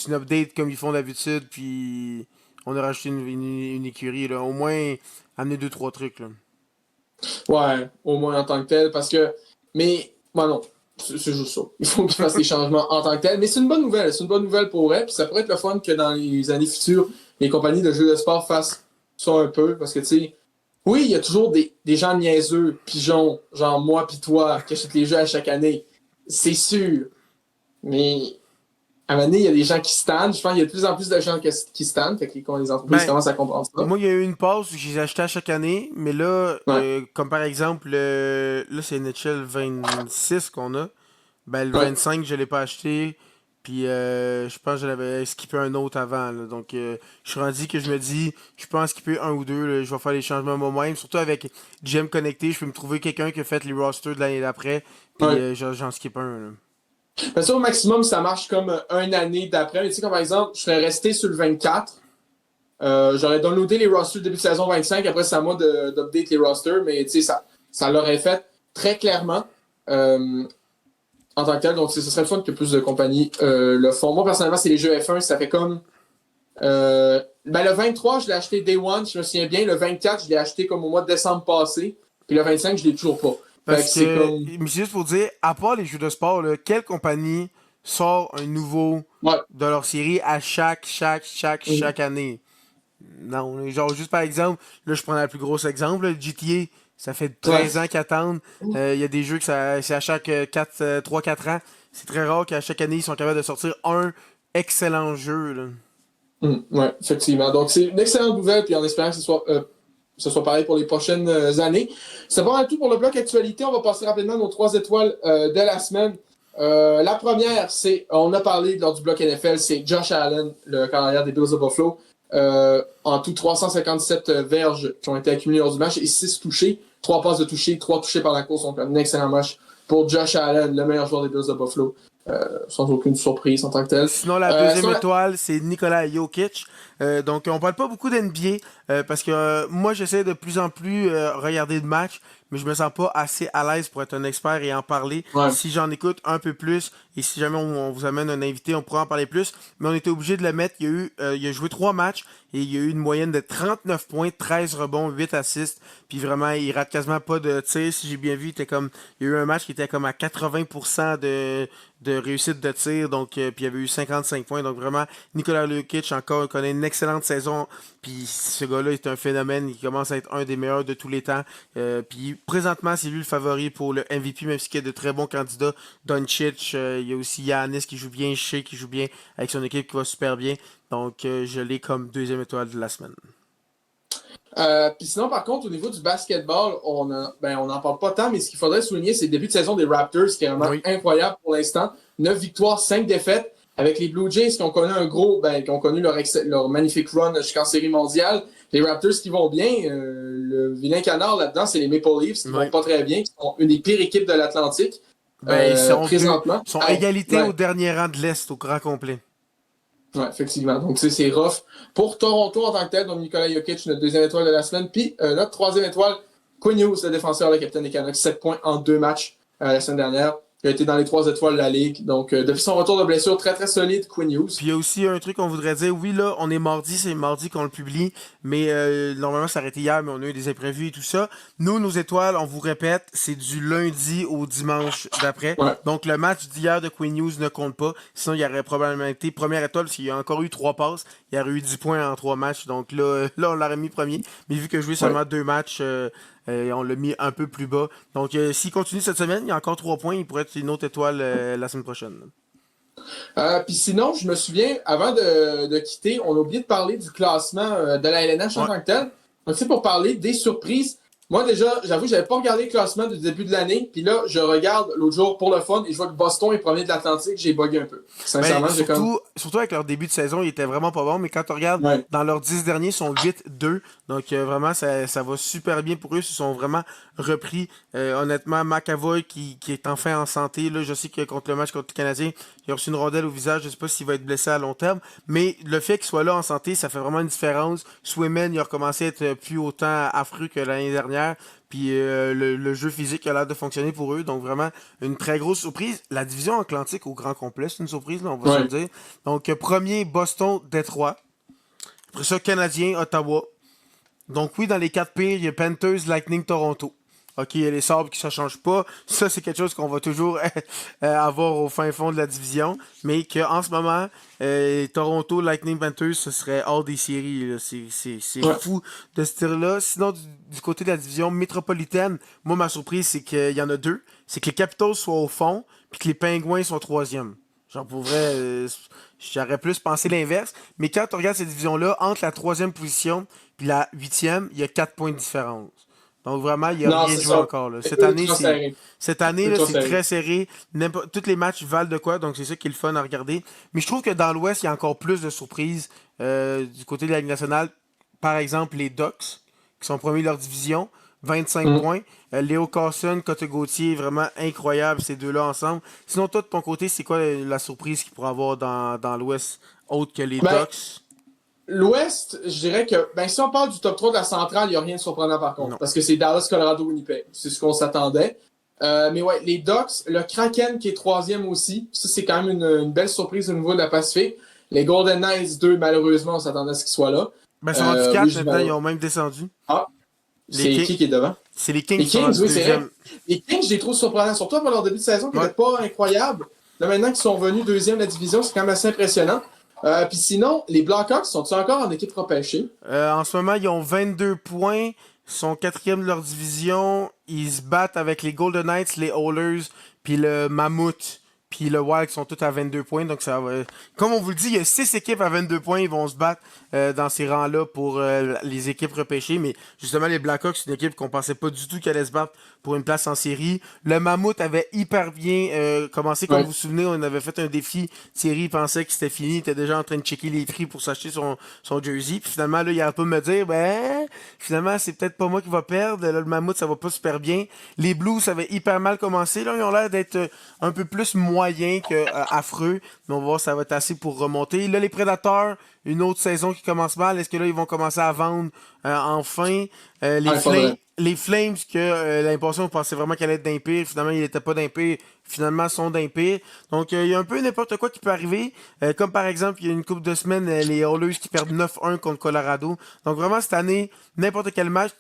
une update comme ils font d'habitude, puis on a rajouté une écurie, là. Au moins, amener deux, trois trucs, là. Ouais, au moins en tant que tel, parce que... Mais, non, c'est juste ça. Il faut qu'ils fassent les changements en tant que tel. Mais c'est une bonne nouvelle. C'est une bonne nouvelle pour eux. Puis ça pourrait être le fun que dans les années futures, les compagnies de jeux de sport fassent ça un peu. Parce que, tu sais, oui, il y a toujours des gens niaiseux, pigeons, genre moi pis toi, qui achètent les jeux à chaque année. C'est sûr. Mais à un moment donné, il y a des gens qui stand. Je pense qu'il y a de plus en plus de gens qui stand. Fait que les entreprises Ben, commencent à comprendre ça. moi, il y a eu une pause où je les achetais à chaque année, mais là, Ouais. comme par exemple, là, c'est NHL 26 qu'on a. Ben, le Ouais. 25, je l'ai pas acheté. Puis je pense que je l'avais skippé un autre avant. Là. Donc je suis rendu que je me dis, je peux en skipper un ou deux. Là. Je vais faire les changements moi-même. Surtout avec GM Connecté, je peux me trouver quelqu'un qui a fait les rosters de l'année d'après. Puis Ouais. j'en skip un. Là. Bien sûr, au maximum, ça marche comme une année d'après. Mais tu sais, comme par exemple, je serais resté sur le 24. J'aurais downloadé les rosters début de saison 25. Après, c'est à moi d'update les rosters. Mais tu sais, ça l'aurait fait très clairement en tant que tel. Donc, ce serait le fun que plus de compagnies le font. Moi, personnellement, c'est les jeux F1. Ça fait comme... le 23, je l'ai acheté Day One, je me souviens bien. Le 24, je l'ai acheté comme au mois de décembre passé. Puis le 25, je l'ai toujours pas. Fait que Parce c'est que, comme... mais c'est juste pour dire, à part les jeux de sport, là, quelle compagnie sort un nouveau Ouais. de leur série à chaque année? Non, genre juste par exemple, là je prends le plus gros exemple, là, GTA, ça fait Ouais. 13 ans qu'ils attendent. Il y a des jeux que c'est à chaque 3-4 ans. C'est très rare qu'à chaque année ils sont capables de sortir un excellent jeu. Là. Ouais, effectivement. Donc, c'est une excellente nouvelle, puis en espérant que ce soit pareil pour les prochaines années. C'est pas mal tout pour le bloc actualité. On va passer rapidement à nos 3 étoiles de la semaine. La première, on a parlé lors du bloc NFL, c'est Josh Allen, le carrière des Bills de Buffalo. En tout, 357 verges qui ont été accumulées lors du match et 6 touchés. 3 passes de touchés, 3 touchés par la course. Donc, un excellent match pour Josh Allen, le meilleur joueur des Bills de Buffalo. Sans aucune surprise en tant que tel. Sinon, la deuxième Sinon, étoile, c'est Nikola Jokic. Donc, on parle pas beaucoup d'NBA parce que moi, j'essaie de plus en plus regarder de matchs, mais je me sens pas assez à l'aise pour être un expert et en parler. ouais. Si j'en écoute un peu plus et si jamais on vous amène un invité, on pourra en parler plus. Mais on était obligé de le mettre. Il a joué 3 matchs et il y a eu une moyenne de 39 points, 13 rebonds, 8 assists. Puis vraiment, il rate quasiment pas de tir. Si j'ai bien vu, il y a eu un match qui était comme à 80% de réussite de tir. Donc, puis il y avait eu 55 points. Donc vraiment, Nikola Jokic encore connaît une excellente saison. Puis ce gars-là est un phénomène. Il commence à être un des meilleurs de tous les temps. Puis présentement, c'est lui le favori pour le MVP, même s'il y a de très bons candidats. Doncic, il y a aussi Giannis qui joue bien, Shea qui joue bien avec son équipe qui va super bien. Donc je l'ai comme deuxième étoile de la semaine. Puis sinon, par contre, au niveau du basketball, on n'en parle pas tant, mais ce qu'il faudrait souligner, c'est le début de saison des Raptors, qui est vraiment Oui. incroyable pour l'instant. 9 victoires, 5 défaites, avec les Blue Jays qui ont connu qui ont connu leur magnifique run jusqu'en série mondiale. Les Raptors qui vont bien, le vilain canard là-dedans, c'est les Maple Leafs qui vont pas très bien, qui sont une des pires équipes de l'Atlantique présentement. Ils sont à égalité Ouais. au dernier rang de l'Est, au grand complet. Ouais, effectivement. Donc, c'est rough. Pour Toronto en tant que tel, donc Nikola Jokic, notre deuxième étoile de la semaine. Puis, notre troisième étoile, Quinn Hughes, le défenseur, le capitaine des Canucks, 7 points en 2 matchs la semaine dernière. Il a été dans les 3 étoiles de la Ligue. Donc, depuis son retour de blessure, très, très solide, Quinn Hughes. Puis il y a aussi un truc qu'on voudrait dire. Oui, là, on est mardi, c'est mardi qu'on le publie, mais normalement, ça aurait été hier, mais on a eu des imprévus et tout ça. Nous, nos étoiles, on vous répète, c'est du lundi au dimanche d'après. Ouais. Donc, le match d'hier de Queen News ne compte pas. Sinon, il y aurait probablement été première étoile, parce qu'il y a encore eu 3 passes. Il y aurait eu 10 points en 3 matchs. Donc là, on l'aurait mis premier. Mais vu que joué seulement 2 matchs, on l'a mis un peu plus bas. Donc, s'il continue cette semaine, il y a encore 3 points. Il pourrait être une autre étoile la semaine prochaine. Puis sinon, je me souviens, avant de quitter, on a oublié de parler du classement de la LNH en tant que tel. Donc, c'est pour parler des surprises. Moi, déjà, j'avoue, j'avais pas regardé le classement du début de l'année. Puis là, je regarde l'autre jour pour le fun et je vois que Boston est premier de l'Atlantique. J'ai bugué un peu. Ben, Sincèrement, j'ai comme. surtout avec leur début de saison, ils étaient vraiment pas bons, mais quand tu regardes Ouais. dans leurs 10 derniers, ils sont 8-2. Donc vraiment, ça va super bien pour eux. Ils se sont vraiment repris. Honnêtement, McAvoy qui est enfin en santé. Là, je sais que contre le match contre le Canadien, il a reçu une rondelle au visage. Je sais pas s'il va être blessé à long terme. Mais le fait qu'il soit là en santé, ça fait vraiment une différence. Swayman, il a recommencé à être plus autant affreux que l'année dernière. Puis le jeu physique a l'air de fonctionner pour eux. Donc vraiment, une très grosse surprise. La division Atlantique au grand complet, c'est une surprise, là, on va se le Ouais. dire. Donc premier, Boston, Détroit. Après ça, Canadien, Ottawa. Donc oui, dans les quatre pires, il y a Panthers, Lightning, Toronto. OK, il y a les sabres qui ne changent pas. Ça, c'est quelque chose qu'on va toujours avoir au fin fond de la division. Mais qu'en ce moment, Toronto, Lightning, Panthers, ce serait hors des séries. Là. C'est Ouais. fou de ce tir-là. Sinon, du côté de la division métropolitaine, moi, ma surprise, c'est qu'il y en a deux. C'est que les Capitals soient au fond, puis que les Pingouins soient troisième. Genre, pour vrai, j'aurais plus pensé l'inverse. Mais quand tu regardes cette division-là, entre la troisième position puis la huitième, il y a 4 points de différence. Donc vraiment, il n'y a Non, rien c'est de joué ça. encore. Là. C'est ultra serré. Cette année là, Ultra c'est serré. très serré. Tous les matchs valent de quoi, donc c'est ça qui est le fun à regarder. Mais je trouve que dans l'Ouest, il y a encore plus de surprises du côté de la Ligue nationale. Par exemple, les Ducks, qui sont premiers de leur division, 25 Mm. points. Léo Carson, Cote Gauthier, vraiment incroyable ces deux-là ensemble. Sinon, toi, de ton côté, c'est quoi la surprise qu'il pourrait avoir dans l'Ouest, autre que les Ben, Ducks? l'Ouest, je dirais que, ben, si on parle du top 3 de la centrale, il n'y a rien de surprenant par contre. Non. Parce que c'est Dallas, Colorado, Winnipeg. C'est ce qu'on s'attendait. Mais ouais, les Ducks, le Kraken qui est troisième aussi. Ça, c'est quand même une belle surprise au niveau de la Pacifique. Les Golden Knights, 2, malheureusement, on s'attendait à ce qu'ils soient là. Ben, ils sont rendus Oui, 4 je maintenant, vais. ils ont même descendu. Ah, Les c'est Kings, qui est devant? c'est les Kings Les qui sont Kings, rendus oui, c'est vrai. deuxième. Les Kings, je les trouve surprenants. Surtout avant leur début de saison qui Ouais. n'était pas incroyable. Là, maintenant qu'ils sont venus deuxième de la division, c'est quand même assez impressionnant. Puis sinon, les Blackhawks sont-ils encore en équipe repêchée? En ce moment, ils ont 22 points. Ils sont quatrième de leur division. Ils se battent avec les Golden Knights, les Oilers, puis le Mammouth, puis le Wild qui sont tous à 22 points. Donc, ça va. Comme on vous le dit, il y a 6 équipes à 22 points. Ils vont se battre dans ces rangs-là pour les équipes repêchées. Mais justement, les Blackhawks, c'est une équipe qu'on pensait pas du tout qu'elle allait se battre pour une place en série. Le Mammouth avait hyper bien commencé. Comme vous Ouais. vous souvenez, on avait fait un défi. Thierry pensait que c'était fini. Il était déjà en train de checker les prix pour s'acheter son jersey. Puis finalement, là, il a un peu me dire, ben, finalement, c'est peut-être pas moi qui va perdre. Là, le Mammouth, ça va pas super bien. Les Blues, ça avait hyper mal commencé. Là, ils ont l'air d'être un peu plus moyens que affreux. Mais on va voir, ça va être assez pour remonter. Là, les Prédateurs, une autre saison qui commence mal. Est-ce que là, ils vont commencer à vendre enfin? Ah, il faudrait. Les Flames, que l'impression, on pensait vraiment qu'elle allait être d'Impire. Finalement, il n'était pas d'Impire. Finalement, sont d'Impire. Donc, il y a un peu n'importe quoi qui peut arriver. Comme par exemple, il y a une couple de semaines, les Oilers qui perdent 9-1 contre Colorado. Donc, vraiment, cette année, n'importe quel match,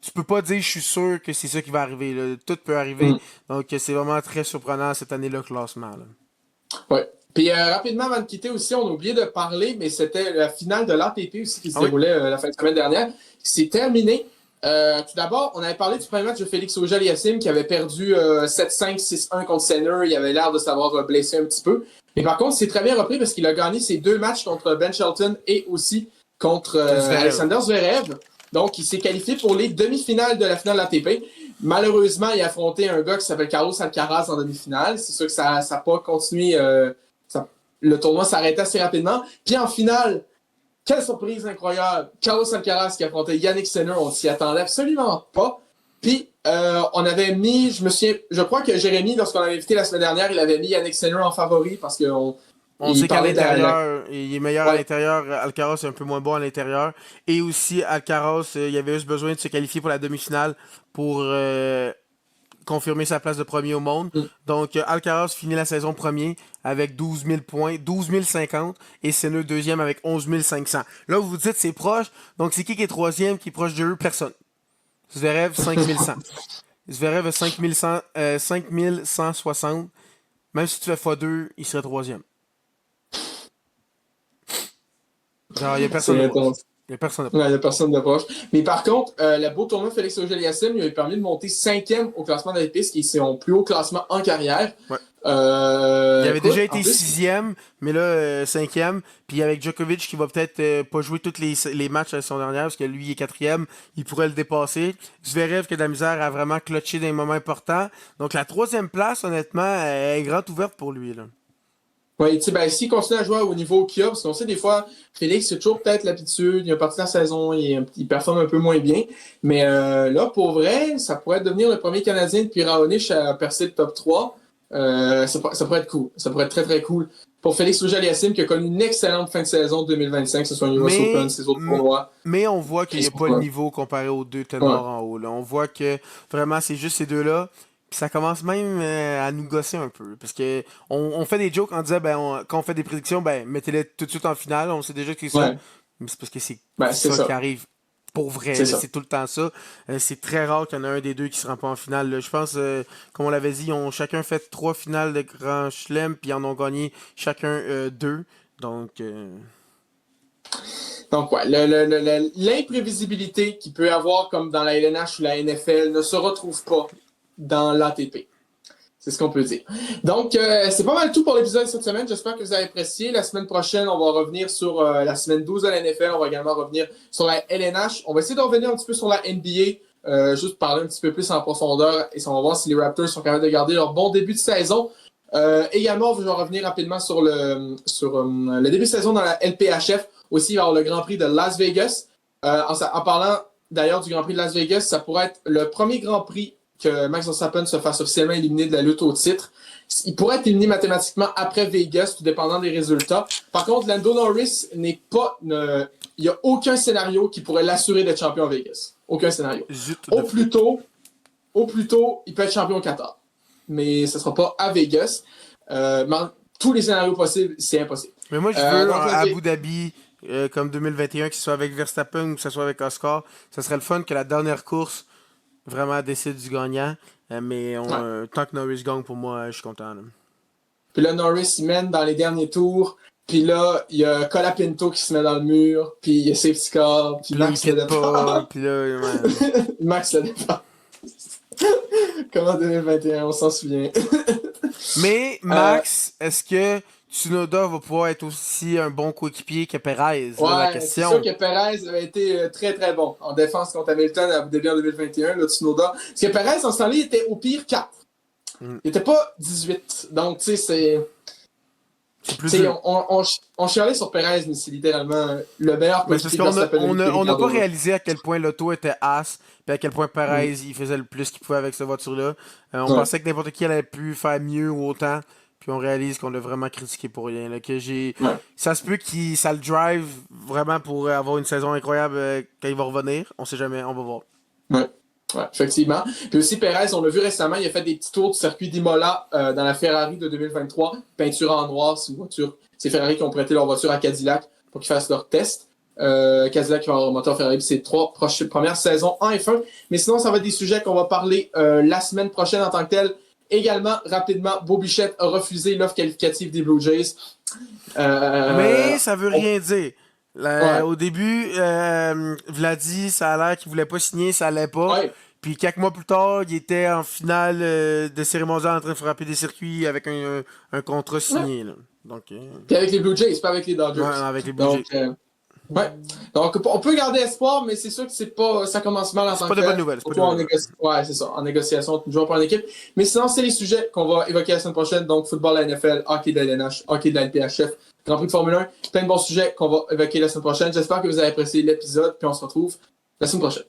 tu peux pas dire je suis sûr que c'est ça qui va arriver. Là. Tout peut arriver. Mm. Donc, c'est vraiment très surprenant cette année-là, le classement. Là. Ouais. Puis rapidement, avant de quitter aussi, on a oublié de parler, mais c'était la finale de l'ATP aussi qui se Ah oui? déroulait la fin de semaine dernière. C'est terminé. Tout d'abord, on avait parlé du premier match de Félix Auger-Aliassime qui avait perdu 7-5, 6-1 contre Senner. Il avait l'air de s'avoir blessé un petit peu. Mais par contre, c'est très bien repris parce qu'il a gagné ses deux matchs contre Ben Shelton et aussi contre Alexander Zverev. Donc, il s'est qualifié pour les demi-finales de la finale de l'ATP. Malheureusement, il a affronté un gars qui s'appelle Carlos Alcaraz en demi-finale. C'est sûr que ça n'a pas continué. Le tournoi s'arrêtait assez rapidement. Puis en finale, quelle surprise incroyable! Carlos Alcaraz qui affrontait Yannick Sinner, on s'y attendait absolument pas. Puis on avait mis, je me souviens, je crois que Jérémy, lorsqu'on l'avait invité la semaine dernière, il avait mis Yannick Sinner en favori parce qu'on On il sait qu'à parlait de l'intérieur, il est meilleur à ouais, l'intérieur. Alcaraz est un peu moins bon à l'intérieur. Et aussi, Alcaraz, il avait juste besoin de se qualifier pour la demi-finale pour confirmer sa place de premier au monde. Donc, Alcaraz finit la saison premier avec 12 000 points, 12 050, et Sinner deuxième avec 11 500. Là, vous vous dites, c'est proche. Donc, c'est qui est troisième, qui est proche de eux? Personne. Zverev, 5 100. Zverev a 5 160. Même si tu fais x2, il serait troisième. Genre, il n'y a personne c'est d'autre. intense. Il Il n'y a personne de proche. Il n'y a personne de proche. Mais par contre, le beau tournoi Félix Auger-Aliassime lui a permis de monter 5e au classement d'ADP, ce qui est son plus haut classement en carrière. Ouais. Il avait déjà été 6e, mais là, 5e. Puis avec Djokovic qui va peut-être pas jouer tous les matchs à la saison dernière, parce que lui il est 4e, il pourrait le dépasser. Zverev qui a de la misère à vraiment clutcher dans les moments importants. Donc la 3e place, honnêtement, est grande ouverte pour lui. Là. Oui, tu sais, ben, s'il continue à jouer au niveau qu'il a, parce qu'on sait des fois, Félix, c'est toujours peut-être l'habitude, il a parti de la saison, il performe un peu moins bien. Mais là, pour vrai, ça pourrait devenir le premier Canadien depuis Raonic à percer le top 3. Ça pourrait être cool. Ça pourrait être très, très cool. Pour Félix Auger-Aliassime, qui a connu une excellente fin de saison 2025, que ce soit un US Open, ses autres tournois. Mais on voit qu'il n'y a pas le niveau comparé aux deux ténors en haut. Là. On voit que vraiment, c'est juste ces deux-là. Puis ça commence même à nous gosser un peu. Parce que on fait des jokes en disant, quand on fait des prédictions, mettez-les tout de suite en finale. On sait déjà que c'est ça. Mais c'est parce que c'est ça qui arrive. Pour vrai, c'est tout le temps ça. C'est très rare qu'il y en ait un des deux qui ne se rend pas en finale. Là. Je pense, comme on l'avait dit, ils ont chacun fait 3 finales de Grand Chelem, puis ils en ont gagné chacun 2. Donc, ouais, l'imprévisibilité qu'il peut y avoir comme dans la LNH ou la NFL ne se retrouve pas dans l'ATP. C'est ce qu'on peut dire. Donc, c'est pas mal tout pour l'épisode de cette semaine. J'espère que vous avez apprécié. La semaine prochaine, on va revenir sur la semaine 12 de la NFL. On va également revenir sur la LNH. On va essayer de revenir un petit peu sur la NBA, juste parler un petit peu plus en profondeur. Et on va voir si les Raptors sont capables de garder leur bon début de saison. Également, je vais revenir rapidement sur le début de saison dans la LPHF. Aussi, il va y avoir le Grand Prix de Las Vegas. En parlant d'ailleurs du Grand Prix de Las Vegas, ça pourrait être le premier Grand Prix que Max Verstappen se fasse officiellement éliminer de la lutte au titre. Il pourrait être éliminé mathématiquement après Vegas, tout dépendant des résultats. Par contre, Lando Norris n'est pas... il n'y a aucun scénario qui pourrait l'assurer d'être champion à Vegas. Aucun scénario. Au plus tôt, il peut être champion au Qatar. Mais ce ne sera pas à Vegas. Tous les scénarios possibles, c'est impossible. Mais moi, je veux à Abu Dhabi, comme 2021, que ce soit avec Verstappen ou que ce soit avec Oscar. Ça serait le fun que la dernière course vraiment décide du gagnant. Mais tant que Norris gagne, pour moi, je suis content. Là. Puis là, Norris, il mène dans les derniers tours. Puis là, il y a Colapinto qui se met dans le mur. Puis il y a safety car. Puis Max le défend. Puis là, Max le défend. Comme en 2021, on s'en souvient. Mais Max, est-ce que Tsunoda va pouvoir être aussi un bon coéquipier que Perez? Ouais, c'est sûr que Perez a été très très bon en défense contre Hamilton à début en 2021, le Tsunoda. Parce que Perez, en ce temps-là, il était au pire 4. Il n'était pas 18. Donc, tu sais, c'est on chialait sur Perez, mais c'est littéralement le meilleur coéquipier de la on n'a pas réalisé à quel point l'auto était as, puis à quel point Perez il faisait le plus qu'il pouvait avec cette voiture-là. On pensait que n'importe qui allait pu faire mieux ou autant. Puis on réalise qu'on l'a vraiment critiqué pour rien. Là, que ça se peut que ça le drive vraiment pour avoir une saison incroyable quand il va revenir. On sait jamais, on va voir. Ouais, effectivement. Puis aussi, Perez, on l'a vu récemment, il a fait des petits tours du circuit d'Imola dans la Ferrari de 2023. Peinture en noir, c'est Ferrari qui ont prêté leur voiture à Cadillac pour qu'ils fassent leur test. Cadillac qui va avoir un moteur Ferrari, puis c'est 3 premières saisons en F1. Mais sinon, ça va être des sujets qu'on va parler la semaine prochaine en tant que tel. Également, rapidement, Bo Bichette a refusé l'offre qualificative des Blue Jays. Mais ça veut rien dire. Au début, Vladi, ça a l'air qu'il voulait pas signer, ça allait pas. Ouais. Puis quelques mois plus tard, il était en finale de série mondiale en train de frapper des circuits avec un contrat signé. Là. Donc, Puis avec les Blue Jays, pas avec les Dodgers. Ouais, avec les Blue Jays. Donc, on peut garder espoir, mais c'est sûr que ça commence mal en tant que tel. C'est pas de bonnes nouvelles. Ouais, c'est ça. En négociation, toujours pour une équipe. Mais sinon, c'est les sujets qu'on va évoquer la semaine prochaine. Donc, football, la NFL, hockey de la LNH, hockey de la LPHF, Grand Prix de Formule 1. Plein de bons sujets qu'on va évoquer la semaine prochaine. J'espère que vous avez apprécié l'épisode, puis on se retrouve la semaine prochaine.